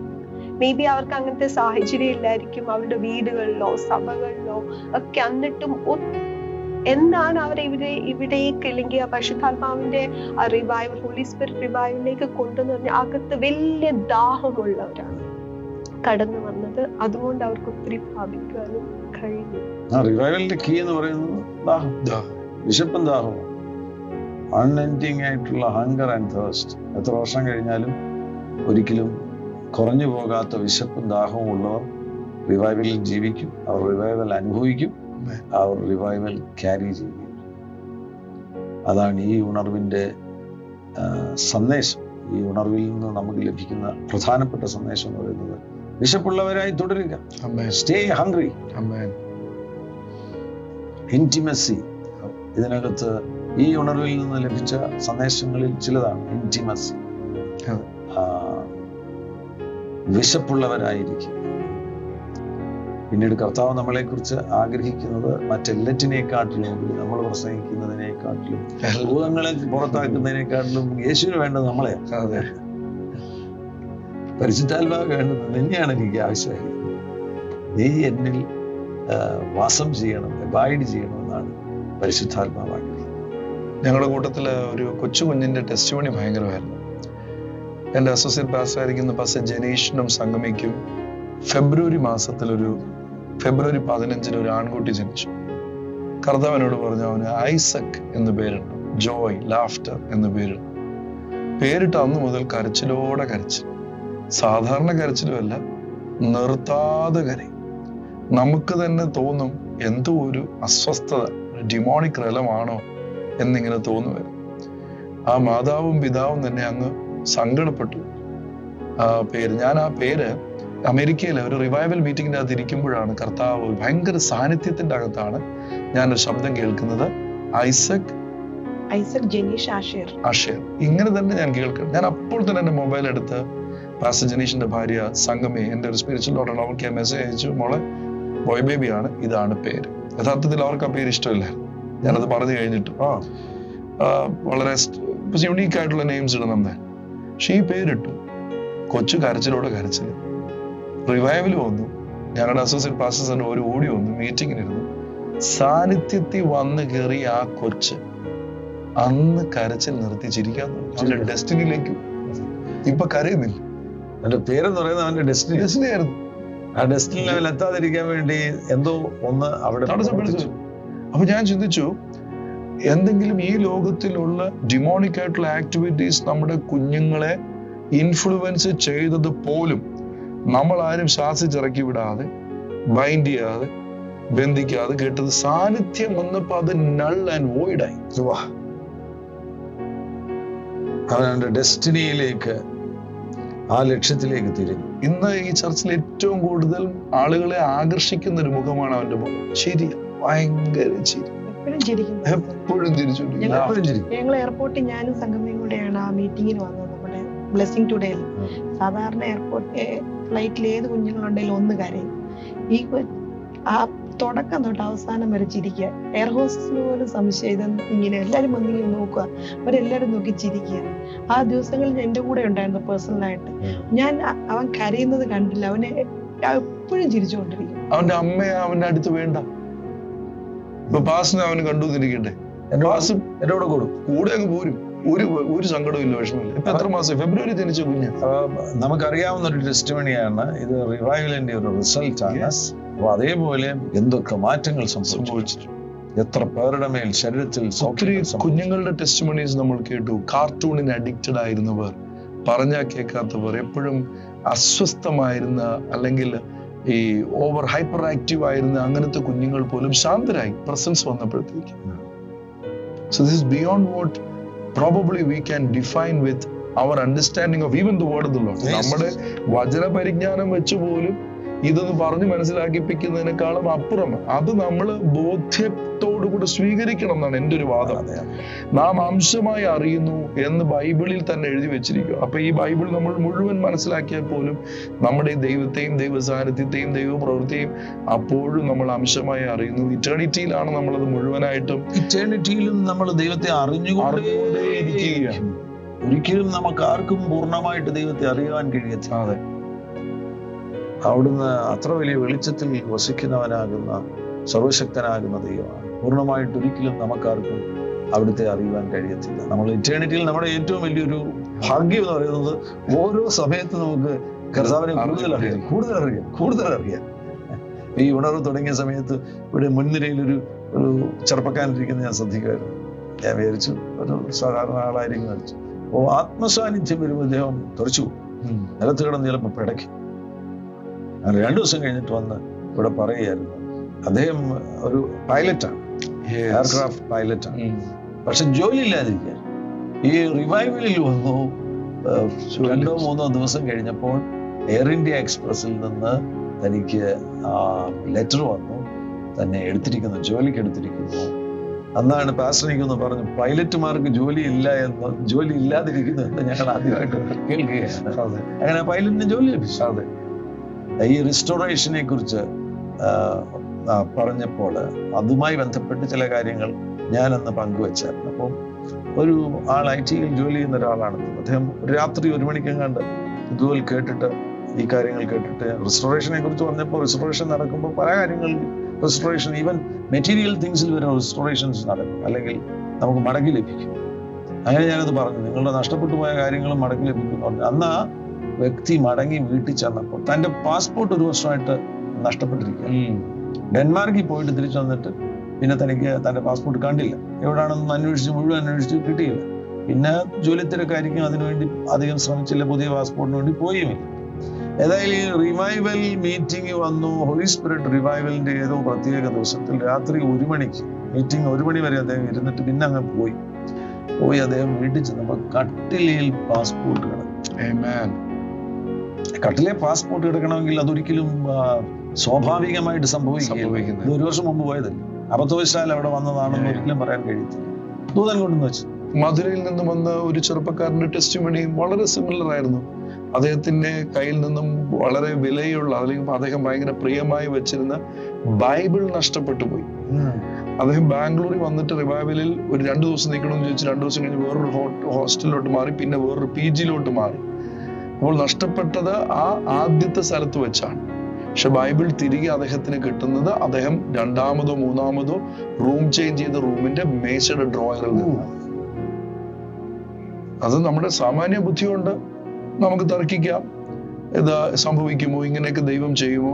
മേ ബി അവർക്ക് അങ്ങനത്തെ സാഹചര്യം ഇല്ലായിരിക്കും അവരുടെ വീടുകളിലോ സഭകളിലോ ഒക്കെ. എന്നിട്ടും എന്താണ് അവരെ ഇവിടേക്ക് അല്ലെങ്കിൽ ആ പരിശുദ്ധാത്മാവിന്റെ റിവൈവൽ, ഹോളി സ്പിരിറ്റ് റിവൈവലിലേക്ക് കൊണ്ടുവന്ന് പറഞ്ഞാൽ അകത്ത് വലിയ ദാഹമുള്ളവരാണ് കടന്നു വന്നത്. അതുകൊണ്ട് അവർക്ക് ഒത്തിരി ഭാവിക്കാനും കഴിഞ്ഞു. റിവൈവലിന്റെ കീ എന്ന് പറയുന്നത് വിശപ്പും ദാഹവും, അൺഎൻഡിങ് ആയിട്ടുള്ള ഹങ്കർ ആൻഡ് തേഴ്സ്റ്റ്. എത്ര വർഷം കഴിഞ്ഞാലും ഒരിക്കലും കുറഞ്ഞു പോകാത്ത വിശപ്പും ദാഹവും ഉള്ളവർ റിവൈവലിൽ ജീവിക്കും. അവർ റിവൈവൽ അനുഭവിക്കും, അവർ റിവൈവൽ ക്യാരി ചെയ്യും. അതാണ് ഈ ഉണർവിന്റെ സന്ദേശം. ഈ ഉണർവിൽ നിന്ന് നമുക്ക് ലഭിക്കുന്ന പ്രധാനപ്പെട്ട സന്ദേശം എന്ന് പറയുന്നത് വിശപ്പുള്ളവരായി തുടരുക. Amen. Stay hungry. Amen. Intimacy. ഇതിനകത്ത് ഈ ഉണർവിൽ നിന്ന് ലഭിച്ച സന്ദേശങ്ങളിൽ ചിലതാണ് ഇന്റിമസി. വിശപ്പുള്ളവരായിരിക്കും. പിന്നീട് കർത്താവ് നമ്മളെ കുറിച്ച് ആഗ്രഹിക്കുന്നത് മറ്റെല്ലാറ്റിനേക്കാട്ടിലും നമ്മൾ പ്രസംഗിക്കുന്നതിനേക്കാട്ടിലും ഭൂതങ്ങളെ പുറത്താക്കുന്നതിനേക്കാട്ടിലും യേശുവിന് വേണ്ടത് നമ്മളെ. അതെ. പരിശുദ്ധാത്മാവ് വേണ്ടത് നിന്നെയാണ് എനിക്ക് ആവശ്യമായിരിക്കുന്നത്. നീ എന്നിൽ വാസം ചെയ്യണം, അബൈഡ് ചെയ്യണമെന്നാണ് പരിശുദ്ധാത്മാവ് ആഗ്രഹിക്കുന്നത്. ഞങ്ങളുടെ കൂട്ടത്തില് ഒരു കൊച്ചു കുഞ്ഞിന്റെ ടെസ്റ്റിമണി ഭയങ്കരമായിരുന്നു. എൻ്റെ അസോസിയേറ്റ് പാസ്റ്റർ ആയിരിക്കുന്ന പാസ്റ്റർ ജനീഷിനും സംഗമിക്കും ഫെബ്രുവരി 15 ഒരു ആൺകുട്ടി ജനിച്ചു. കർത്താവിനോട് പറഞ്ഞു അവന് ഐസക് എന്ന് പേരുണ്ട്, ജോയ്, ലാഫ്റ്റർ എന്ന് പേരുണ്ട്. പേരിട്ട് അന്ന് മുതൽ കരച്ചിലോടെ കരച്ചിൽ. സാധാരണ കരച്ചിലുമല്ല, നിർത്താതെ കരയും. നമുക്ക് തന്നെ തോന്നും എന്തോ ഒരു അസ്വസ്ഥത, ഡിമോണിക് റലമാണോ എന്നിങ്ങനെ തോന്നുമായിരുന്നു. ആ മാതാവും പിതാവും തന്നെ അങ്ങ് സങ്കടപ്പെട്ടു. ഞാൻ ആ പേര് അമേരിക്കയിലെ ഒരു റിവൈവൽ മീറ്റിങ്ങിന്റെ അകത്ത് ഇരിക്കുമ്പോഴാണ് കർത്താവ് ഭയങ്കര സാന്നിധ്യത്തിന്റെ അകത്താണ് ഞാനൊരു ശബ്ദം കേൾക്കുന്നത്, ഐസക് ജനീഷ് ആഷേർ. ഇങ്ങനെ തന്നെ ഞാൻ കേൾക്കണം. ഞാൻ അപ്പോൾ തന്നെ എന്റെ മൊബൈൽ എടുത്ത് പാസ്റ്റർ ജനീഷിന്റെ ഭാര്യ സംഗമി, എന്റെ ഒരു സ്പിരിച്വൽ ഡോട്ടർ, അവർക്ക് മെസ്സേജ് അയച്ചു, മോളെ ബോയ് ബേബിയാണ്, ഇതാണ് പേര്. യഥാർത്ഥത്തിൽ അവർക്ക് ആ പേര് ഇഷ്ടമില്ലായിരുന്നു. ഞാനത് പറഞ്ഞു കഴിഞ്ഞിട്ട് വളരെ യുണീക്ക് ആയിട്ടുള്ള നെയിംസ് ഇടണം. പക്ഷെ ഈ പേരിട്ടു. കൊച്ചു കരച്ചിലോടെ കരച്ചില്. റിവൈവൽ വന്നു. ഞങ്ങളുടെ അസോസിയേറ്റ് പാസ്റ്റേഴ്സിന്റെ ഒരു ഓടി വന്നു, മീറ്റിങ്ങിനിരുന്നു. സാന്നിധ്യത്തിൽ വന്ന് കയറി ആ കൊച്ച് അന്ന് കരച്ചിൽ നിർത്തി ചിരിക്കാൻ തുടങ്ങി. ഡെസ്റ്റിനിയിലേക്ക് ഇപ്പൊ കരയുന്നില്ല. അവന്റെ പേരെന്ന് പറയുന്നത് അവന്റെ ഡെസ്റ്റിനി ആയിരുന്നു. ആ ഡെസ്റ്റിനി ലെവൽ എത്താതിരിക്കാൻ വേണ്ടി എന്തോ ഒന്ന് അവിടെ തടസ്സപ്പെടുത്തു. അപ്പൊ ഞാൻ ചിന്തിച്ചു, എന്തെങ്കിലും ഈ ലോകത്തിലുള്ള ഡിമോണിക് ആയിട്ടുള്ള ആക്ടിവിറ്റീസ് നമ്മുടെ കുഞ്ഞുങ്ങളെ ഇൻഫ്ലുവൻസ് ചെയ്തത് പോലും നമ്മൾ ആരും ശാസിച്ചിറക്കി വിടാതെ, ബൈൻഡ് ചെയ്യാതെ, ബന്ധിക്കാതെ കേട്ടത് സാന്നിധ്യം വന്നപ്പോ അത് നൾ ആൻഡ് വോയിഡ് ആയി. അവന്റെ ഡെസ്റ്റിനിയിലേക്ക്, ആ ലക്ഷ്യത്തിലേക്ക് തിരിഞ്ഞു. ഇന്ന് ഈ ചർച്ചിൽ ഏറ്റവും കൂടുതൽ ആളുകളെ ആകർഷിക്കുന്ന ഒരു മുഖമാണ് അവന്റെ മുഖം. ചിരി, ഭയങ്കര ചിരി, എപ്പോഴും ചിരിച്ചു. ഞങ്ങൾ എയർപോർട്ടിൽ ഞാനും സംഗമയും കൂടെയാണ് ആ മീറ്റിങ്ങിന് വന്നത്. നമ്മുടെ ബ്ലെസ്സിംഗ് ടുഡേയിൽ സാധാരണ എയർപോർട്ട് ഫ്ലൈറ്റിൽ ഏത് കുഞ്ഞുങ്ങളുണ്ടെങ്കിലും ഒന്ന് കരയും. ഈ ആ തുടക്കം തൊട്ട് അവസാനം വരെ ചിരിക്കുക. എയർ ഹോസ്റ്റസിന് പോലും സംശയം, ഇതെന്ന് ഇങ്ങനെ എല്ലാവരും വന്നിങ്ങനെ നോക്കുക, അവരെല്ലാവരും നോക്കി ചിരിക്കുക. ആ ദിവസങ്ങളിൽ എൻ്റെ കൂടെ ഉണ്ടായിരുന്നു പേഴ്സണലായിട്ട്. ഞാൻ അവൻ കരയുന്നത് കണ്ടില്ല, അവനെ എപ്പോഴും ചിരിച്ചുകൊണ്ടിരിക്കും. അവന്റെ അമ്മയെ അവന്റെ അടുത്ത് വേണ്ട. ഇപ്പൊ പാസിനെ അവന് കണ്ടുവന്നിരിക്കട്ടെ, എന്റെ കൂടെ കൂടെ അങ്ങ് പോരും. ഒരു സങ്കടവും ഇല്ല, വിഷമമില്ല. ഇപ്പൊ എത്ര മാസം? ഫെബ്രുവരി ജനിച്ച കുഞ്ഞ്. നമുക്കറിയാവുന്ന ഒരു ടെസ്റ്റിമണിയാണ് ഇത്. റിവൈവലിന്റെ ഒരു റിസൾട്ട് ആണ്. അപ്പൊ അതേപോലെ എന്തൊക്കെ മാറ്റങ്ങൾ സംഭവിച്ചിട്ടുണ്ട്, എത്ര പേരുടെ മേൽ ശരീരത്തിൽ. ഒത്തിരി കുഞ്ഞുങ്ങളുടെ ടെസ്റ്റിമണീസ് നമ്മൾ കേട്ടു. കാർട്ടൂണിന് അഡിക്റ്റഡ് ആയിരുന്നവർ, പറഞ്ഞാൽ കേൾക്കാത്തവർ, എപ്പോഴും അസ്വസ്ഥമായിരുന്ന അല്ലെങ്കിൽ ഈ ഓവർ ഹൈപ്പർ ആക്റ്റീവ് ആയിരുന്ന അങ്ങനത്തെ കുഞ്ഞുങ്ങൾ പോലും ശാന്തരായി പ്രസൻസ് വന്നപ്പോഴത്തേക്ക്. So this is beyond what probably we can define with our understanding of even the word of the Lord. നമ്മുടെ വചന പരിജ്ഞാനം വെച്ച് പോലും ഇതൊന്ന് പറഞ്ഞ് മനസ്സിലാക്കിപ്പിക്കുന്നതിനേക്കാളും അപ്പുറം അത് നമ്മൾ ബോധ്യത്തോടുകൂടി സ്വീകരിക്കണം എന്നാണ് എൻ്റെ ഒരു വാദം. നാം അംശമായി അറിയുന്നു എന്ന് ബൈബിളിൽ തന്നെ എഴുതി വെച്ചിരിക്കുക. അപ്പൊ ഈ ബൈബിൾ നമ്മൾ മുഴുവൻ മനസ്സിലാക്കിയാൽ പോലും നമ്മുടെ ദൈവത്തെയും ദൈവസാന്നിധ്യത്തെയും ദൈവപ്രവൃത്തിയും അപ്പോഴും നമ്മൾ അംശമായി അറിയുന്നു. ഇറ്റേണിറ്റിയിലാണ് നമ്മളത് മുഴുവനായിട്ടും. ഇറ്റേണിറ്റിയിലും നമ്മൾ ദൈവത്തെ അറിഞ്ഞുകൊണ്ടേയിരിക്കുകയാണ്. ഒരിക്കലും നമുക്ക് ആർക്കും പൂർണ്ണമായിട്ട് ദൈവത്തെ അറിയാൻ കഴിയത്തില്ല. അതെ, അവിടുന്ന് അത്ര വലിയ വെളിച്ചത്തിൽ വസിക്കുന്നവനാകുന്ന സർവശക്തനാകുന്ന ദൈവമാണ്. പൂർണ്ണമായിട്ട് ഒരിക്കലും നമുക്കാർക്കും അവിടുത്തെ അറിയുവാൻ കഴിയത്തില്ല. നമ്മൾ ഇറ്റേണിറ്റിയിൽ നമ്മുടെ ഏറ്റവും വലിയൊരു ഭാഗ്യം എന്ന് പറയുന്നത് ഓരോ സമയത്ത് നമുക്ക് കർത്താവിനെ കൂടുതൽ അറിയാം. ഈ ഉണർവ് തുടങ്ങിയ സമയത്ത് ഇവിടെ മുൻനിരയിൽ ഒരു ചെറുപ്പക്കാരനിരിക്കുന്നത് ഞാൻ ശ്രദ്ധിക്കുമായിരുന്നു. ഞാൻ വിചാരിച്ചു ഒരു സാധാരണ ആളായിരിക്കും വിചാരിച്ചു. അപ്പോൾ ആത്മസാന്നിധ്യം വരുമ്പോൾ അദ്ദേഹം തുറച്ചു നിലത്ത് കിടന്ന് ചിലപ്പോൾ പിടയ്ക്കും. അങ്ങനെ 2 ദിവസം കഴിഞ്ഞിട്ട് വന്ന് ഇവിടെ പറയുകയായിരുന്നു, അദ്ദേഹം ഒരു പൈലറ്റാണ്, എയർക്രാഫ്റ്റ് പൈലറ്റാണ്. പക്ഷെ ജോലി ഇല്ലാതിരിക്കുക. ഈ റിവൈവലിൽ വന്നു 2-3 ദിവസം കഴിഞ്ഞപ്പോൾ എയർ ഇന്ത്യ എക്സ്പ്രസിൽ നിന്ന് തനിക്ക് ലെറ്റർ വന്നു, തന്നെ എടുത്തിരിക്കുന്നു, ജോലിക്ക് എടുത്തിരിക്കുന്നു. അന്നാണ് പാസ്റ്റർ എനിക്കൊന്ന് പറഞ്ഞു, പൈലറ്റുമാർക്ക് ജോലി ഇല്ലാതിരിക്കുന്നു എന്ന് ഞങ്ങൾ ആദ്യമായിട്ട് കേൾക്കുകയാണ്. അങ്ങനെ പൈലറ്റിന് ജോലി ലഭിച്ചു. അതെ. ഈ റിസ്റ്റോറേഷനെ കുറിച്ച് പറഞ്ഞപ്പോൾ അതുമായി ബന്ധപ്പെട്ട് ചില കാര്യങ്ങൾ ഞാനന്ന് പങ്കുവച്ചായിരുന്നു. അപ്പം ഒരു ആൾ IT യിൽ ജോലി ചെയ്യുന്ന ഒരാളാണ്. അദ്ദേഹം ഒരു രാത്രി 1 മണിക്കെങ്ങാണ്ട് ഇതുപോലെ കേട്ടിട്ട്, ഈ കാര്യങ്ങൾ കേട്ടിട്ട് റിസ്റ്റോറേഷനെ കുറിച്ച് പറഞ്ഞപ്പോൾ, റിസ്റ്റോറേഷൻ നടക്കുമ്പോൾ പല കാര്യങ്ങൾ റിസ്റ്റോറേഷൻ, ഈവൻ മെറ്റീരിയൽ തിങ്സിൽ വരെ റിസ്റ്റോറേഷൻസ് നടക്കും, അല്ലെങ്കിൽ നമുക്ക് മടങ്ങി ലഭിക്കും. അങ്ങനെ ഞാനത് പറഞ്ഞു, നിങ്ങളുടെ നഷ്ടപ്പെട്ടു പോയ കാര്യങ്ങളും മടങ്ങി ലഭിക്കും എന്ന് പറഞ്ഞു. അന്ന് ആ വ്യക്തി മടങ്ങി വീട്ടിൽ ചെന്നപ്പോൾ തൻ്റെ പാസ്പോർട്ട് 1 വർഷമായിട്ട് നഷ്ടപ്പെട്ടിരിക്കുക. ഡെൻമാർക്കിൽ പോയിട്ട് തിരിച്ചു വന്നിട്ട് പിന്നെ തനിക്ക് തൻ്റെ പാസ്പോർട്ട് കണ്ടില്ല. എവിടെയാണെന്ന് മുഴുവൻ അന്വേഷിച്ചു, കിട്ടിയില്ല. പിന്നെ ജോലി തിരക്കായിരിക്കും, അതിനുവേണ്ടി അധികം ശ്രമിച്ചില്ല, പുതിയ പാസ്പോർട്ടിന് വേണ്ടി പോയുമില്ല. ഏതായാലും ഈ റിവൈവൽ മീറ്റിംഗ് വന്നു. ഹോളി സ്പിരിറ്റ് റിവൈവലിന്റെ ഏതോ പ്രത്യേക ദിവസത്തിൽ രാത്രി 1 മണിക്ക് മീറ്റിംഗ്, 1 മണി വരെ അദ്ദേഹം ഇരുന്നിട്ട് പിന്നെ അങ്ങ് പോയി. അദ്ദേഹം വീട്ടിൽ ചെന്നപ്പോൾ കട്ടിലിൽ പാസ്പോർട്ട് കിടക്കും. കട്ടിലെ പാസ്പോർട്ട് കിടക്കണമെങ്കിൽ അതൊരിക്കലും സ്വാഭാവികമായിട്ട് സംഭവിക്കുന്നത്. 1 വർഷം മുമ്പ് പോയതല്ലേ, അബദ്ധവശാൽ അവിടെ വന്നതാണെന്ന് ഒരിക്കലും പറയാൻ കഴിയത്തില്ല. ദൂതൻ കൊണ്ടെന്ന് വെച്ചു. മധുരയിൽ നിന്നും വന്ന ഒരു ചെറുപ്പക്കാരന്റെ ടെസ്റ്റിമണി വളരെ സിമിലർ ആയിരുന്നു. അദ്ദേഹത്തിന്റെ കയ്യിൽ നിന്നും വളരെ വിലയുള്ള, അല്ലെങ്കിൽ അദ്ദേഹം ഭയങ്കര പ്രിയമായി വെച്ചിരുന്ന ബൈബിൾ നഷ്ടപ്പെട്ടു പോയി. അദ്ദേഹം ബാംഗ്ലൂരിൽ വന്നിട്ട് റിവൈവലിൽ ഒരു 2 ദിവസം നിൽക്കണമെന്ന് ചോദിച്ചു. 2 ദിവസം കഴിഞ്ഞ് വേറൊരു ഹോസ്റ്റലിലോട്ട് മാറി, പിന്നെ വേറൊരു PGയിലോട്ട് മാറി. അപ്പോൾ നഷ്ടപ്പെട്ടത് ആ ആദ്യത്തെ സ്ഥലത്ത് വെച്ചാണ്. പക്ഷെ ബൈബിൾ തിരികെ അദ്ദേഹത്തിന് കിട്ടുന്നത് അദ്ദേഹം 2ാമതോ 3ാമതോ റൂം ചേഞ്ച് ചെയ്ത റൂമിന്റെ മേശയുടെ ഡ്രോയറിൽ നിന്ന്. അത് നമ്മുടെ സാമാന്യ ബുദ്ധി കൊണ്ട് നമുക്ക് തർക്കിക്കാം, ഇത് സംഭവിക്കുമോ, ഇങ്ങനെയൊക്കെ ദൈവം ചെയ്യുമോ?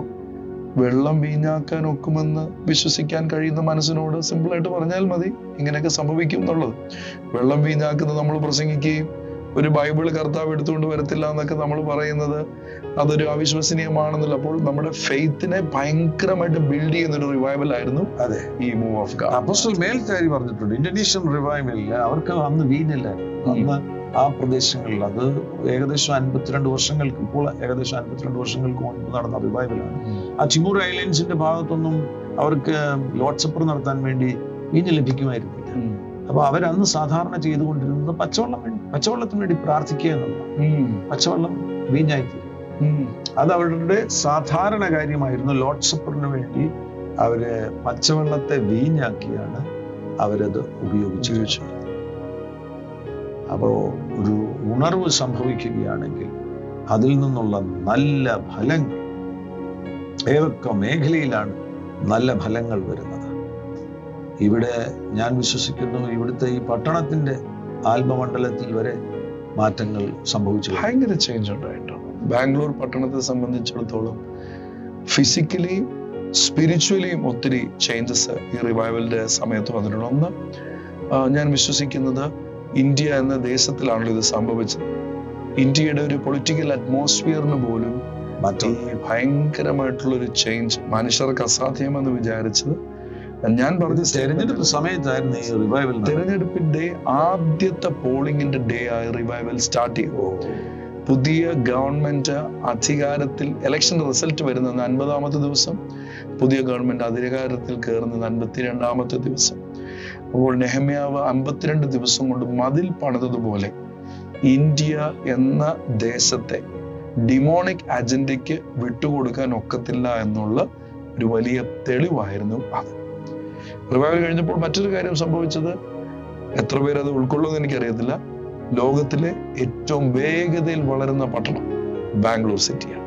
വെള്ളം വീഞ്ഞാക്കാൻ ഒക്കുമെന്ന് വിശ്വസിക്കാൻ കഴിയുന്ന മനസ്സിനോട് സിമ്പിളായിട്ട് പറഞ്ഞാൽ മതി, ഇങ്ങനെയൊക്കെ സംഭവിക്കും എന്നുള്ളത്. വെള്ളം വീഞ്ഞാക്കുന്നത് നമ്മൾ പ്രസംഗിക്കുകയും ഒരു ബൈബിൾ കർത്താവ് എടുത്തുകൊണ്ട് വരത്തില്ല എന്നൊക്കെ നമ്മൾ പറയുന്നത് അതൊരു അവിശ്വസനീയമാണെന്നല്ല. അപ്പോൾ നമ്മുടെ ഫെയ്ത്തിനെ ഭയങ്കരമായിട്ട് ബിൽഡ് ചെയ്യുന്ന ഒരു റിവൈവൽ ആയിരുന്നു അതെ ഈ മൂവ് ഓഫ് ഗോഡ്. അപ്പോസ്റ്റൽ മേൽക്കാരി പറഞ്ഞിട്ടുണ്ട്, ഇന്തോനേഷ്യൻ റിവൈവലിൽ അവർക്ക് അന്ന് വീഞ്ഞില്ലായിരുന്നു. അന്ന് ആ പ്രദേശങ്ങളിൽ അത് ഏകദേശം 52 വർഷങ്ങൾക്ക്, ഇപ്പോൾ ഏകദേശം 52 വർഷങ്ങൾക്ക് മുൻപ് നടന്ന റിവൈവലാണ്. ആ തിമൂർ ഐലൻഡ്സിന്റെ ഭാഗത്തൊന്നും അവർക്ക് ലോർഡ് സപ്പർ നടത്താൻ വേണ്ടി വീഞ്ഞ് ലഭിക്കുമായിരുന്നില്ല. അപ്പൊ അവരന്ന് സാധാരണ ചെയ്തുകൊണ്ടിരുന്നത് പച്ചവെള്ളത്തിന് വേണ്ടി പ്രാർത്ഥിക്കുക എന്നുള്ളതാണ്. പച്ചവെള്ളം വീഞ്ഞായിത്തീരും. അത് അവരുടെ സാധാരണ കാര്യമായിരുന്നു. ലോർഡ് സപ്പറിന് വേണ്ടി അവര് പച്ചവെള്ളത്തെ വീഞ്ഞാക്കിയാണ് അവരത് ഉപയോഗിച്ചു. അപ്പോ ഒരു ഉണർവ് സംഭവിക്കുകയാണെങ്കിൽ അതിൽ നിന്നുള്ള നല്ല ഫലങ്ങൾ, ഏതൊക്കെ മേഖലയിലാണ് നല്ല ഫലങ്ങൾ വരുന്നത്? ഇവിടെ ഞാൻ വിശ്വസിക്കുന്നു, ഇവിടുത്തെ ഈ പട്ടണത്തിന്റെ ആത്മമണ്ഡലത്തിൽ വരെ മാറ്റങ്ങൾ സംഭവിച്ചു. ഭയങ്കര ചേഞ്ച് ഉണ്ടായിട്ടോ. ബാംഗ്ലൂർ പട്ടണത്തെ സംബന്ധിച്ചിടത്തോളം ഫിസിക്കലിയും സ്പിരിച്വലിയും ഒത്തിരി ചേഞ്ചസ് ഈ റിവൈവലിന്റെ സമയത്ത് വന്നിട്ടുണ്ട്. ഒന്ന്, ഞാൻ വിശ്വസിക്കുന്നത് ഇന്ത്യ എന്ന ദേശത്തിലാണല്ലോ ഇത് സംഭവിച്ചത്. ഇന്ത്യയുടെ ഒരു പൊളിറ്റിക്കൽ അറ്റ്മോസ്ഫിയറിന് പോലും ഈ ഭയങ്കരമായിട്ടുള്ള ഒരു ചേഞ്ച്, മനുഷ്യർക്ക് അസാധ്യമെന്ന് വിചാരിച്ചത്. ഞാൻ പറഞ്ഞ തെരഞ്ഞെടുപ്പ് സമയത്തായിരുന്നു ഈ റിവൈവൽ. തെരഞ്ഞെടുപ്പിന്റെ ആദ്യത്തെ പോളിംഗിന്റെ ഡേ ആയി റിവൈവൽ സ്റ്റാർട്ട് ചെയ്തു. പുതിയ ഗവൺമെന്റ് അധികാരത്തിൽ, ഇലക്ഷൻ റിസൾട്ട് വരുന്നത് 50ാമത്തെ ദിവസം, പുതിയ ഗവൺമെന്റ് അധികാരത്തിൽ കയറുന്നത് 52ാമത്തെ ദിവസം. അപ്പോൾ നെഹമ്യാവ് 52 ദിവസം കൊണ്ട് മതിൽ പണിതതുപോലെ ഇന്ത്യ എന്ന ദേശത്തെ ഡിമോണിക് അജണ്ടയ്ക്ക് വിട്ടുകൊടുക്കാൻ ഒക്കത്തില്ല എന്നുള്ള ഒരു വലിയ തെളിവായിരുന്നു അത്. റിവൈവൽ കഴിഞ്ഞപ്പോൾ മറ്റൊരു കാര്യം സംഭവിച്ചത്, എത്ര പേര് അത് ഉൾക്കൊള്ളുമെന്ന് എനിക്കറിയത്തില്ല, ലോകത്തിലെ ഏറ്റവും വേഗതയിൽ വളരുന്ന പട്ടണം ബാംഗ്ലൂർ സിറ്റിയാണ്.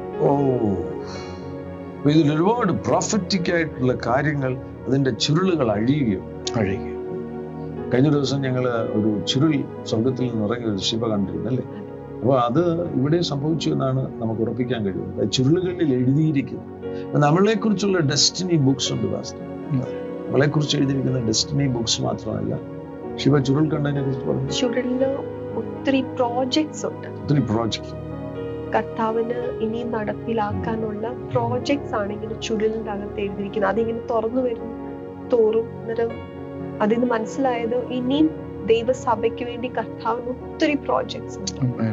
ഇതിൽ ഒരുപാട് പ്രോഫറ്റിക് ആയിട്ടുള്ള കാര്യങ്ങൾ, അതിന്റെ ചുരുളുകൾ അഴിയുകയും. കഴിഞ്ഞ ദിവസം ഞങ്ങള് ഒരു ചുരുൾ സ്വർഗത്തിൽ നിന്ന് ഇറങ്ങിയ ഒരു ശിവ കണ്ടിരുന്നല്ലേ. അപ്പൊ അത് ഇവിടെ സംഭവിച്ചു എന്നാണ് നമുക്ക് ഉറപ്പിക്കാൻ കഴിയുന്നത്. ചുരുളുകളിൽ എഴുതിയിരിക്കുന്നു. നമ്മളെ കുറിച്ചുള്ള ഡെസ്റ്റിനി ബുക്സ് ഉണ്ട് പാസ്റ്റർ. നമ്മളെ കുറിച്ച് എഴുതിയിരിക്കുന്ന ഡെസ്റ്റിനി ബുക്സ് മാത്രമല്ല, ശിവ ചുരുൾ കണ്ടതിനെ കുറിച്ച് പറഞ്ഞു. ചുരുളില് ഒത്തിരി പ്രോജക്ട്സ് ഉണ്ട്. ഒത്തിരി പ്രോജക്ട്സ് കർത്താവിന് ഇനി നടപ്പിലാക്കാനുള്ള പ്രോജക്ട്സ് ആണ് ഇങ്ങനെ ചുരുളിന്റെ അകത്ത് എഴുതിയിരിക്കുന്നത്. അതിങ്ങനെ തുറന്നു വരും തോറും അന്നേരം അതിന് മനസ്സിലായത് ഇനിയും ദൈവസഭയ്ക്ക് വേണ്ടി കർത്താവിന് ഒത്തിരി പ്രോജക്ട്സ് ഉണ്ട്.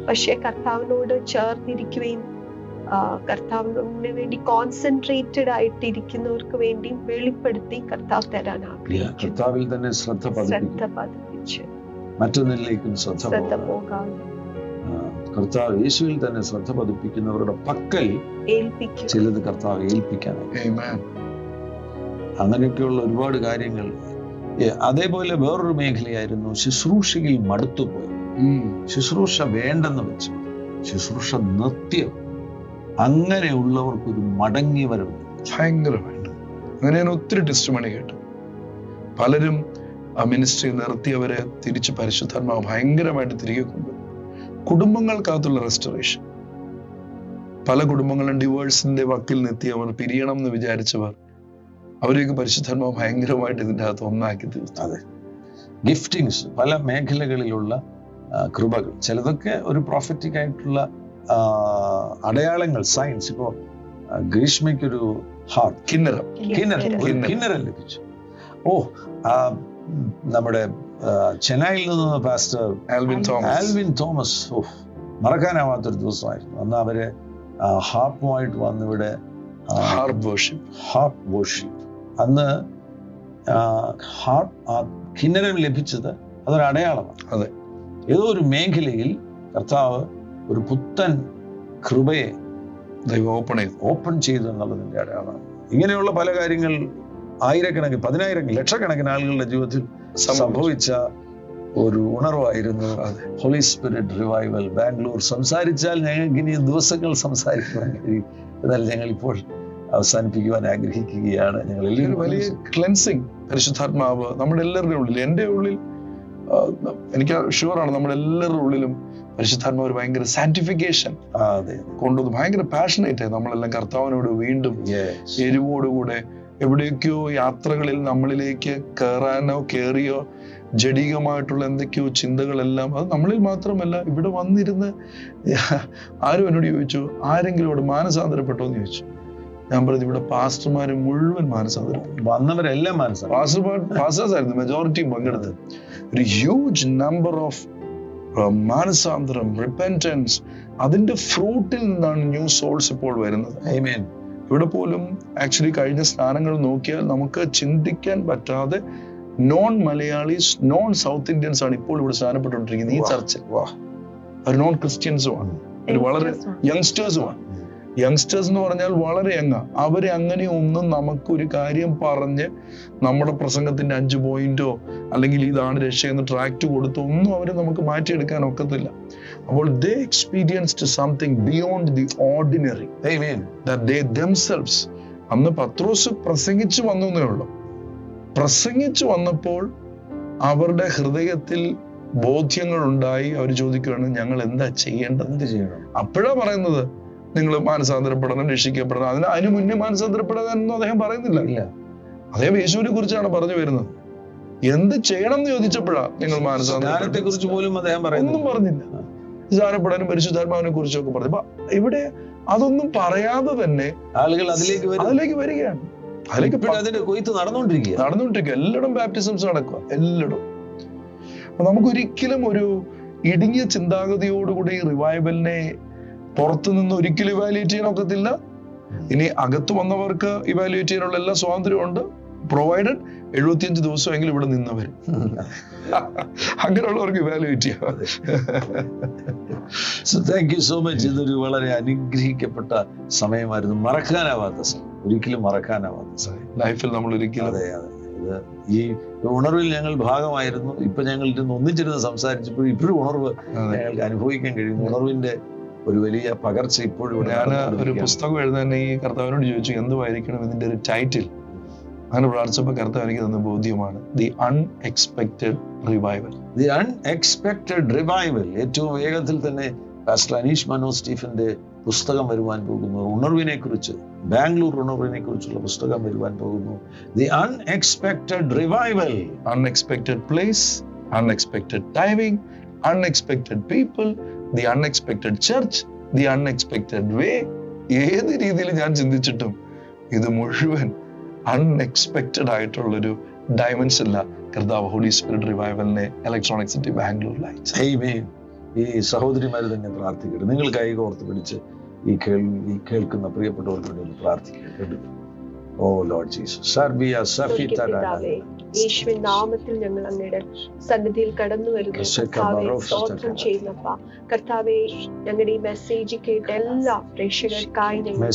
പക്ഷെ കർത്താവിനോട് ചേർന്നിരിക്കുകയും കർത്താവിന് വേണ്ടി കോൺസെൻട്രേറ്റഡ് ആയിട്ടിരിക്കുന്നവർക്ക് വേണ്ടി വെളിപ്പെടുത്തി കർത്താവ് തരാൻ ആഗ്രഹിക്കുന്നു. കർത്താവിൽ തന്നെ ശ്രദ്ധ പതിപ്പിച്ച് മറ്റൊന്നിലേക്കും ശ്രദ്ധ പോകാതെ കർത്താവ് യേശുവിൽ തന്നെ ശ്രദ്ധ പതിപ്പിക്കുന്നവരുടെ പക്കൽ ഏൽപ്പിക്കും. ചിലത് കർത്താവ് ഏൽപ്പിക്കാനായി. അങ്ങനെയൊക്കെയുള്ള ഒരുപാട് കാര്യങ്ങൾ. അതേപോലെ വേറൊരു മേഖലയായിരുന്നു ശുശ്രൂഷയിൽ മടുത്തുപോയി. ശുശ്രൂഷ വേണ്ടെന്ന് വെച്ചു, ശുശ്രൂഷ നിർത്തിയോ, അങ്ങനെയുള്ളവർക്കൊരു മടങ്ങി വരവ് ഭയങ്കരമായിട്ട്. അങ്ങനെ ഞാൻ ഒത്തിരി ടെസ്റ്റിമണി കേട്ടു. പലരും ആ മിനിസ്ട്രി നിർത്തിയവരെ തിരിച്ച് പരിശുദ്ധാത്മാവ് ഭയങ്കരമായിട്ട് തിരികെ കൊണ്ടുവരും. കുടുംബങ്ങൾക്കകത്തുള്ള റെസ്റ്റോറേഷൻ. പല കുടുംബങ്ങളും ഡിവോഴ്സിന്റെ വക്കിൽ നിർത്തിയവർ, പിരിയണം എന്ന് വിചാരിച്ചവർ, അവരെയൊക്കെ പരിശുദ്ധാത്മാവ് ഭയങ്കരമായിട്ട് ഇതിൻ്റെ അകത്ത് ഒന്നാക്കി തീർത്തു. അതെ, ഗിഫ്റ്റിങ്സ്, പല മേഖലകളിലുള്ള കൃപകൾ, ചിലതൊക്കെ ഒരു പ്രോഫറ്റിക് ആയിട്ടുള്ള അടയാളങ്ങൾ, സയൻസ്. ഇപ്പോ ഗ്രീഷ്മയ്ക്കൊരു ഹാർട്ട് കിന്നരം ലഭിച്ചു. നമ്മുടെ ചെന്നൈയിൽ നിന്ന് പാസ്റ്റർ ആൽവിൻ തോമസ്, മറക്കാനാവാത്തൊരു ദിവസമായിരുന്നു. അന്ന് അവര് ഹാർപ്പുമായിട്ട് വന്നിവിടെ ഹാർപ്പ് വർഷിപ്പ്. അന്ന് കിന്നരം ലഭിച്ചത് അതൊരു അടയാളമാണ്. അതെ, ഏതോ ഒരു മേഖലയിൽ കർത്താവ് ഒരു പുത്തൻ കൃപയെ ഓപ്പൺ ചെയ്തു എന്നുള്ളതിന്റെ അടയാളമാണ്. ഇങ്ങനെയുള്ള പല കാര്യങ്ങൾ ആയിരക്കണക്കിന്, പതിനായിരക്കണക്കിന്, ലക്ഷക്കണക്കിന് ആളുകളുടെ ജീവിതത്തിൽ സംഭവിച്ച ഒരു ഉണർവായിരുന്നു ഹോളി സ്പിരിറ്റ് റിവൈവൽ ബാംഗ്ലൂർ. സംസാരിച്ചാൽ ഞങ്ങൾക്ക് ഇനി ദിവസങ്ങൾ സംസാരിക്കുവാൻ കഴിയും. എന്നാൽ ഞങ്ങൾ ഇപ്പോൾ അവസാനിപ്പിക്കുവാൻ ആഗ്രഹിക്കുകയാണ്. ഞങ്ങൾ എല്ലാവരും വലിയ ക്ലെൻസിങ് പരിശുദ്ധാത്മാവ് നമ്മുടെ എല്ലാവരുടെയും ഉള്ളിൽ, എൻ്റെ ഉള്ളിൽ, എനിക്ക് ഷുവറാണ് നമ്മുടെ എല്ലാവരുടെ ഉള്ളിലും പരിശുദ്ധാത്മാവ് ഒരു ഭയങ്കര സാന്റിഫിക്കേഷൻ കൊണ്ടുവന്ന് ഭയങ്കര പാഷനേറ്റ് ആയി നമ്മളെല്ലാം കർത്താവിനോട് വീണ്ടും എരിവോടുകൂടെ. എവിടെയൊക്കെയോ യാത്രകളിൽ നമ്മളിലേക്ക് കയറിയോ ജഡികമായിട്ടുള്ള എന്തൊക്കെയോ ചിന്തകളെല്ലാം, അത് നമ്മളിൽ മാത്രമല്ല, ഇവിടെ വന്നിരുന്ന് ആരും എന്നോട് ചോദിച്ചു, ആരെങ്കിലും ഇവിടെ മാനസാന്തരപ്പെട്ടോ എന്ന് ചോദിച്ചു. ഞാൻ പറഞ്ഞു, ഇവിടെ പാസ്റ്റർമാര് മുഴുവൻ മാനസാന്തരപ്പെട്ടു. വന്നവരെല്ലാം പാസ്റ്റേഴ്സ് ആയിരുന്നു മെജോറിറ്റിയും പങ്കെടുത്തത്. ഒരു ഹ്യൂജ് നമ്പർ ഓഫ് മാനസാന്തരം, റിപ്പൻറ്റൻസ്, അതിന്റെ ഫ്രൂട്ടിൽ നിന്നാണ് ന്യൂ സോൾസ് ഇപ്പോൾ വരുന്നത്. ആമേൻ. ഇവിടെ പോലും ആക്ച്വലി കഴിഞ്ഞ സ്ഥാനങ്ങൾ നോക്കിയാൽ നമുക്ക് ചിന്തിക്കാൻ പറ്റാതെ non Malayalees, non south Indians ആണ് ഇപ്പോൾ ഇവിടെ സ്ഥാനപ്പെട്ടുകൊണ്ടിരിക്കുന്നത് ഈ ചർച്ചിൽ. അവർ നോൺ ക്രിസ്ത്യൻസുമാണ്, വളരെ യങ്സ്റ്റേഴ്സുമാണ്. യങ്സ്റ്റേഴ്സ് എന്ന് പറഞ്ഞാൽ വളരെ അവരെ അങ്ങനെ ഒന്നും നമുക്കൊരു കാര്യം പറഞ്ഞ് നമ്മുടെ പ്രസംഗത്തിന്റെ 5 പോയിന്റോ അല്ലെങ്കിൽ ഇതാണ് രക്ഷയെന്ന് ട്രാക്ട് കൊടുത്തോ ഒന്നും അവരെ നമുക്ക് മാറ്റിയെടുക്കാൻ ഒക്കത്തില്ല. അപ്പോൾ they experienced something beyond the ordinary. Amen. That they themselves, അന്ന് പത്രോസ് പ്രസംഗിച്ചു വന്നേ ഉള്ളൂ. പ്രസംഗിച്ചു വന്നപ്പോൾ അവരുടെ ഹൃദയത്തിൽ ബോധ്യങ്ങൾ ഉണ്ടായി. അവർ ചോദിക്കുകയാണ്, ഞങ്ങൾ എന്താ ചെയ്യേണ്ടത്? അപ്പോഴാ പറയുന്നത്, നിങ്ങൾ മാനസാന്തരപ്പെടണം, രക്ഷിക്കപ്പെടണം. അതിന് മുന്നേ മാനസാന്തരപ്പെടാനൊന്നും അദ്ദേഹം പറയുന്നില്ല. അദ്ദേഹം യേശുവിനെ കുറിച്ചാണ് പറഞ്ഞു വരുന്നത്. എന്ത് ചെയ്യണം എന്ന് ചോദിച്ചപ്പോഴാ നിങ്ങൾ മാനസാന്തരത്തെ കുറിച്ച് പോലും അദ്ദേഹം ഒന്നും പറഞ്ഞില്ല. സ്നാനപ്പെടാനും പരിശുദ്ധാത്മാവിനെ കുറിച്ചൊക്കെ പറഞ്ഞു. അപ്പൊ ഇവിടെ അതൊന്നും പറയാതെ തന്നെ ആളുകൾ അതിലേക്ക് വരികയാണ്. അതിന്റെ കൊയ്ത്ത് നടന്നുകൊണ്ടിരിക്കുക. എല്ലായിടും ബാപ്റ്റിസംസ് നടക്കുക, എല്ലായിടും. അപ്പൊ നമുക്കൊരിക്കലും ഒരു ഇടുങ്ങിയ ചിന്താഗതിയോടുകൂടി ഈ റിവൈവലിനെ പുറത്തു നിന്ന് ഒരിക്കലും ഇവാലുവേറ്റ് ചെയ്യാൻ ഒക്കത്തില്ല. ഇനി അകത്ത് വന്നവർക്ക് ഇവാലുവേറ്റ് ചെയ്യാനുള്ള എല്ലാ സ്വാതന്ത്ര്യമുണ്ട്, പ്രൊവൈഡഡ് 75 ദിവസമെങ്കിലും ഇവിടെ നിന്നവരും. അങ്ങനെയുള്ളവർക്ക് ഇവാലുവേറ്റ് ചെയ്യാം. Thank you so much. ഇതൊരു വളരെ അനുഗ്രഹിക്കപ്പെട്ട സമയമായിരുന്നു, മറക്കാനാവാത്ത സമയം, ഒരിക്കലും മറക്കാനാവാത്ത സമയം ലൈഫിൽ നമ്മൾ ഒരിക്കലും. അതെ അതെ, ഇത് ഈ ഉണർവിൽ ഞങ്ങൾ ഭാഗമായിരുന്നു. ഇപ്പൊ ഞങ്ങൾ ഇരുന്ന് ഒന്നിച്ചിരുന്ന് സംസാരിച്ചപ്പോൾ ഇപ്പോഴും ഉണർവ് ഞങ്ങൾക്ക് അനുഭവിക്കാൻ കഴിയുന്നു. ഉണർവിന്റെ ഒരു വലിയ പകർച്ച ഇപ്പോഴും. ഞാൻ ഒരു പുസ്തകം എഴുതാൻ ഈ കർത്താവിനോട് ചോദിച്ചു, എന്തുവായിരിക്കണം ഇതിന്റെ ഒരു ടൈറ്റിൽ. അങ്ങനെ പ്രാർത്ഥിച്ചപ്പോൾ കർത്താവ് എനിക്ക് തന്ന ബോധ്യമാണ് the unexpected revival. The unexpected revival. ഏറ്റവും വേഗത്തിൽ തന്നെ പാസ്റ്റർ അനീഷ് മനോജ് സ്റ്റീഫന്റെ പുസ്തകം വരുവാൻ പോകുന്നു. ഉണർവിനെ കുറിച്ച്, ബാംഗ്ലൂർ ഉണർവിനെ കുറിച്ചുള്ള പുസ്തകം വരുവാൻ പോകുന്നു. The unexpected revival. Unexpected place, unexpected timing, unexpected people, the unexpected church, the unexpected way. ഏത് രീതിയിൽ ഞാൻ ചിന്തിച്ചിട്ടും ഇത് മുഴുവൻ അൺഎക്സ്പെക്ടഡ് ആയിട്ടുള്ളൊരു ഡയമെൻഷനില്ല കർത്താവ് ഹോളി സ്പിരിറ്റ് റിവൈവലിനെ ഇലക്ട്രോണിക് സിറ്റി ബാംഗ്ലൂരിൽ അയച്ചു. ഈ സഹോദരിമാര് തന്നെ പ്രാർത്ഥിക്കട്ടെ. നിങ്ങൾ കൈകോർത്ത് പിടിച്ച് ഈ കേൾക്കുന്ന പ്രിയപ്പെട്ടവർക്ക് വേണ്ടി ഒന്ന് പ്രാർത്ഥിക്കുക. ഓ ലോർഡ് ജീസസ് സർബിയ പിതാവേ, യേശുവിൻ നാമത്തിൽ ഞങ്ങൾ അങ്ങയുടെ സന്നിധിയിൽ കടന്നു വരുന്നു. കർത്താവേ, സ്തോത്രം ചെയ്യുന്നപ്പ. കർത്താവേ, ഞങ്ങളുടെ ഈ മെസ്സേജ് കേട്ട എല്ലാ പ്രേക്ഷകർക്കായി ഞങ്ങൾ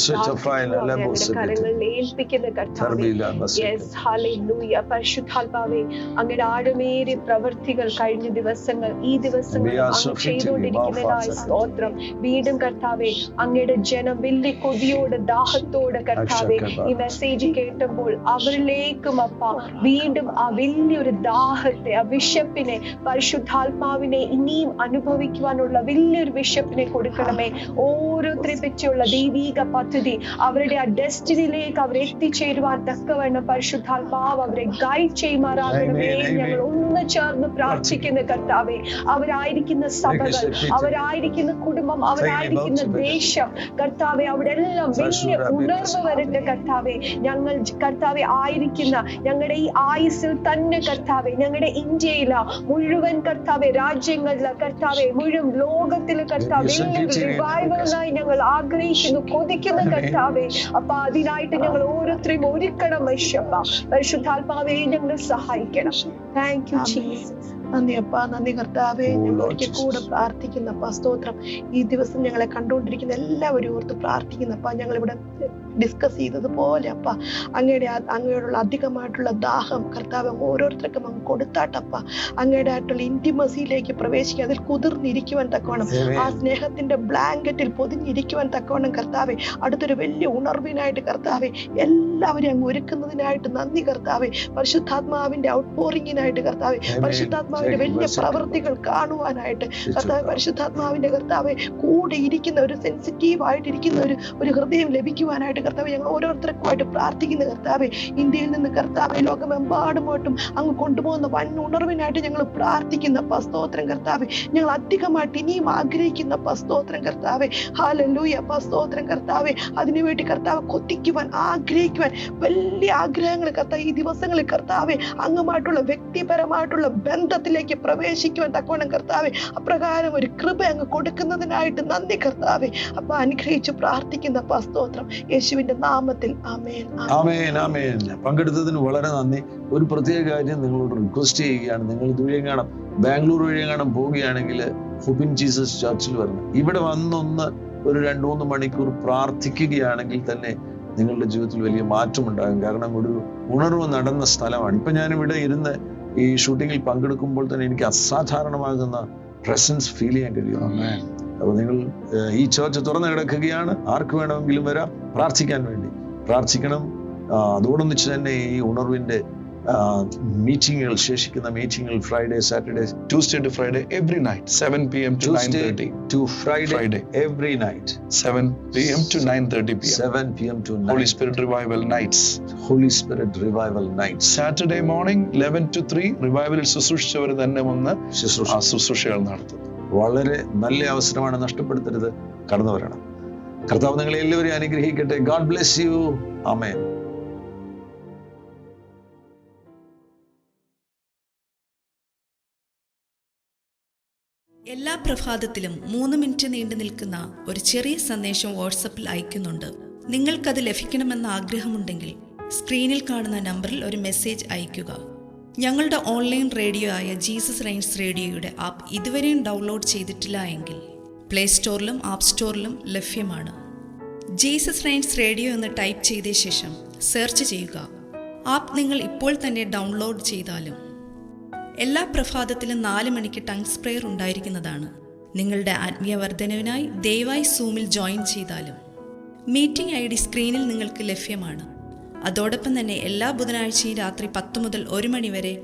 ഞങ്ങളുടെ കരങ്ങളിൽ ഏൽപ്പിക്കുന്ന കർത്താവേ. Yes, hallelujah. പരിശുദ്ധാത്മാവേ, അങ്ങയുടെ ആഴമേറിയ പ്രവൃത്തികൾ കഴിഞ്ഞ ദിവസങ്ങൾ, ഈ ദിവസങ്ങൾ അങ്ങ് ചെയ്തുകൊണ്ടിരിക്കുന്നതായ സ്തോത്രം. വീണ്ടും കർത്താവേ, അങ്ങയുടെ ജനം വലിയ കൊതിയോട് ദാഹത്തോട് കർത്താവേ ഈ മെസ്സേജ് കേട്ടപ്പോൾ അവരിലേക്കും അപ്പ വീണ്ടും ആ വലിയൊരു ദാഹത്തെ, ആ വിശപ്പിനെ, പരിശുദ്ധാത്മാവിനെ ഇനിയും അനുഭവിക്കുവാനുള്ള വലിയൊരു വിശപ്പിനെ കൊടുക്കണമേ. ഓരോരുത്തരെ പറ്റിയുള്ള ദൈവീക പദ്ധതി, അവരുടെ ആ ഡെസ്റ്റിനിയിലേക്ക് അവർ എത്തിച്ചേരുവാൻ തക്കവണ്ണം പരിശുദ്ധാത്മാവ് അവരെ ഗൈഡ് ചെയ്യുമാറാകണമേ. ഞങ്ങൾ ഒന്ന് ചേർന്ന് പ്രാർത്ഥിക്കുന്ന കർത്താവേ, അവരായിരിക്കുന്ന സഭകൾ, അവരായിരിക്കുന്ന കുടുംബം, അവരായിരിക്കുന്ന ദേശം കർത്താവെ, അവിടെ എല്ലാം വലിയ ഉണർവ് വരട്ടെ കർത്താവെ. ഞങ്ങൾ കർത്താവെ ആയിരിക്കുന്ന ഞങ്ങളുടെ ഈ ആയുസ്സിൽ തന്നെ കർത്താവെ, ഞങ്ങളുടെ ഇന്ത്യയില മുഴുവൻ കർത്താവെ, രാജ്യങ്ങളിലെ കർത്താവെ, മുഴുവൻ ലോകത്തിലെ കർത്താവെ റിവൈവലിനായി ഞങ്ങൾ ആഗ്രഹിക്കുന്നു, കൊതിക്കുന്ന കർത്താവെ. അപ്പൊ അതിനായിട്ട് ഞങ്ങൾ ഓരോരുത്തരെയും ഒരുക്കണം. പരിശുദ്ധാത്മാവെ ഞങ്ങളെ സഹായിക്കണം. Thank you Jesus. നന്ദി അപ്പ, നന്ദി കർത്താവെ. ഞങ്ങൾ ഒരിക്കൽ കൂടെ പ്രാർത്ഥിക്കുന്നപ്പ, സ്തോത്രം. ഈ ദിവസം ഞങ്ങളെ കണ്ടുകൊണ്ടിരിക്കുന്ന എല്ലാവരും ഓർത്ത് പ്രാർത്ഥിക്കുന്നപ്പ, ഞങ്ങളിവിടെ ഡിസ്കസ് ചെയ്തതുപോലെ അപ്പ അങ്ങയോടുള്ള അധികമായിട്ടുള്ള ദാഹം കർത്താവ് ഓരോരുത്തർക്കും അങ്ങ് കൊടുത്താട്ടപ്പ. അങ്ങയുടെ ആയിട്ടുള്ള ഇന്റിമസിയിലേക്ക് പ്രവേശിക്കുക, അതിൽ കുതിർന്നിരിക്കുവാൻ തക്കവണ്ണം, ആ സ്നേഹത്തിന്റെ ബ്ലാങ്കറ്റിൽ പൊതിഞ്ഞിരിക്കുവാൻ തക്കവണ്ണം കർത്താവെ, അടുത്തൊരു വലിയ ഉണർവിനായിട്ട് കർത്താവെ എല്ലാവരെയും അങ്ങ് ഒരുക്കുന്നതിനായിട്ട് നന്ദി കർത്താവെ. പരിശുദ്ധാത്മാവിന്റെ ഔട്ട് പോറിങ്ങിനായിട്ട് കർത്താവെ, പരിശുദ്ധാത്മാവിന്റെ വലിയ പ്രവൃത്തികൾ കാണുവാനായിട്ട് കർത്താവ്, പരിശുദ്ധാത്മാവിന്റെ കർത്താവെ കൂടെ ഇരിക്കുന്ന ഒരു സെൻസിറ്റീവ് ആയിട്ടിരിക്കുന്ന ഒരു ഹൃദയം ലഭിക്കുവാനായിട്ട് കർത്താവെ ഞങ്ങൾ ഓരോരുത്തർക്കുമായിട്ട് പ്രാർത്ഥിക്കുന്ന കർത്താവെ. ഇന്ത്യയിൽ നിന്ന് കർത്താവെ ലോകമെമ്പാടുമായിട്ടും അങ്ങ് കൊണ്ടുപോകുന്ന വൻ ഉണർവിനായിട്ട് ഞങ്ങൾ പ്രാർത്ഥിക്കുന്ന സ്തോത്രം കർത്താവെ. ഞങ്ങൾ അധികമായിട്ട് ഇനിയും ആഗ്രഹിക്കുന്ന സ്തോത്രം കർത്താവെ. ഹല്ലേലൂയ സ്തോത്രം കർത്താവെ. അതിനുവേണ്ടി കർത്താവ് കൊതിക്കുവാൻ, ആഗ്രഹിക്കുവാൻ വലിയ ആഗ്രഹങ്ങൾ കർത്താവ് ഈ ദിവസങ്ങളിൽ കർത്താവെ അങ്ങുമായിട്ടുള്ള വ്യക്തിപരമായിട്ടുള്ള ബന്ധത്തിലേക്ക് പ്രവേശിക്കുവാൻ തക്കവണ്ണം കർത്താവെ അപ്രകാരം ഒരു കൃപ അങ്ങ് കൊടുക്കുന്നതിനായിട്ട് നന്ദി കർത്താവെ. അപ്പൊ അനുഗ്രഹിച്ച് പ്രാർത്ഥിക്കുന്ന സ്തോത്രം യേശുവിന്റെ നാമത്തിൽ. ആമേൻ, ആമേൻ, ആമേൻ. പങ്കെടുത്തതിന് വളരെ നന്ദി. ഒരു പ്രത്യേക കാര്യം നിങ്ങളോട് റിക്വസ്റ്റ് ചെയ്യുകയാണ്. നിങ്ങൾ ഇതുവഴിയെങ്ങാനും ബാംഗ്ലൂർ വഴിയെങ്ങാനും പോവുകയാണെങ്കിൽ ഹോപ്പ് ഇൻ ജീസസ് ചർച്ചിൽ വരണം. ഇവിടെ വന്നൊന്ന് ഒരു 2-3 മണിക്കൂർ പ്രാർത്ഥിക്കുകയാണെങ്കിൽ തന്നെ നിങ്ങളുടെ ജീവിതത്തിൽ വലിയ മാറ്റമുണ്ടാകും. കാരണം ഒരു ഉണർവ് നടന്ന സ്ഥലമാണ്. ഇപ്പൊ ഞാനിവിടെ ഇരുന്ന് ഈ ഷൂട്ടിങ്ങിൽ പങ്കെടുക്കുമ്പോൾ തന്നെ എനിക്ക് അസാധാരണമാകുന്ന പ്രസൻസ് ഫീൽ ചെയ്യാൻ കഴിയും. അപ്പൊ നിങ്ങൾ ഈ ചർച്ച് തുറന്നു കിടക്കുകയാണ്. ആർക്ക് വേണമെങ്കിലും വരാം പ്രാർത്ഥിക്കാൻ വേണ്ടി. പ്രാർത്ഥിക്കണം. അതോടൊന്നിച്ച് തന്നെ ഈ ഉണർവിന്റെ മീറ്റിങ്ങുകൾ, ശേഷിക്കുന്ന മീറ്റിങ്ങുകൾ Friday, Saturday, Tuesday to Friday every night 7 p.m. to 9:30 to Friday every night 7 p.m. to 9:30 p.m. 7 p.m. to 9. Holy Spirit Revival Nights. Holy Spirit Revival Nights. Saturday morning 11 to 3 റിവൈവലിൽ ശുശ്രൂഷിച്ചവർ തന്നെ വന്ന് ആ ശുശ്രൂഷകൾ നടത്തും. വളരെ നല്ല അവസരമാണ്, നഷ്ടപ്പെടുത്തരുത്. കടന്നു വരണം. കർത്താവ് നിങ്ങളെ എല്ലാവരെയും അനുഗ്രഹിക്കട്ടെ. God bless you. ആമേൻ. എല്ലാ പ്രഭാതത്തിലും 3 മിനിറ്റ് നീണ്ടു നിൽക്കുന്ന ഒരു ചെറിയ സന്ദേശം വാട്സപ്പിൽ അയക്കുന്നുണ്ട്. നിങ്ങൾക്കത് ലഭിക്കണമെന്ന ആഗ്രഹമുണ്ടെങ്കിൽ സ്ക്രീനിൽ കാണുന്ന നമ്പറിൽ ഒരു മെസ്സേജ് അയയ്ക്കുക. ഞങ്ങളുടെ ഓൺലൈൻ റേഡിയോ ആയ ജീസസ് റൈൻസ് റേഡിയോയുടെ ആപ്പ് ഇതുവരെയും ഡൗൺലോഡ് ചെയ്തിട്ടില്ല എങ്കിൽ പ്ലേ സ്റ്റോറിലും ആപ്പ് സ്റ്റോറിലും ലഭ്യമാണ്. ജീസസ് റൈൻസ് റേഡിയോ എന്ന് ടൈപ്പ് ചെയ്ത ശേഷം സെർച്ച് ചെയ്യുക. ആപ്പ് നിങ്ങൾ ഇപ്പോൾ തന്നെ ഡൗൺലോഡ് ചെയ്താലും. എല്ലാ പ്രഭാതത്തിലും 4 മണിക്ക് ടങ്സ് പ്രെയർ ഉണ്ടായിരിക്കുന്നതാണ്. നിങ്ങളുടെ ആത്മീയ വർധനവിനായി ദയവായി സൂമിൽ ജോയിൻ ചെയ്താലും. മീറ്റിംഗ് ID സ്ക്രീനിൽ നിങ്ങൾക്ക് ലഭ്യമാണ്. അതോടൊപ്പം തന്നെ എല്ലാ ബുധനാഴ്ചയും രാത്രി 10 മുതൽ 1 മണി വരെ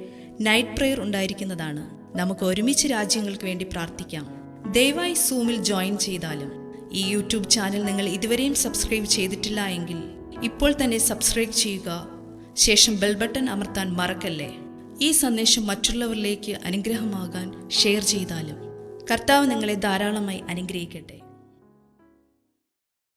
നൈറ്റ് പ്രെയർ ഉണ്ടായിരിക്കുന്നതാണ്. നമുക്ക് ഒരുമിച്ച് രാജ്യങ്ങൾക്ക് വേണ്ടി പ്രാർത്ഥിക്കാം. ദയവായി സൂമിൽ ജോയിൻ ചെയ്താലും. ഈ യൂട്യൂബ് ചാനൽ നിങ്ങൾ ഇതുവരെയും സബ്സ്ക്രൈബ് ചെയ്തിട്ടില്ല എങ്കിൽ ഇപ്പോൾ തന്നെ സബ്സ്ക്രൈബ് ചെയ്യുക. ശേഷം ബെൽ ബട്ടൺ അമർത്താൻ മറക്കല്ലേ. ഈ സന്ദേശം മറ്റുള്ളവരിലേക്ക് അനുഗ്രഹമാകാൻ ഷെയർ ചെയ്താലും. കർത്താവ് നിങ്ങളെ ധാരാളമായി അനുഗ്രഹിക്കട്ടെ.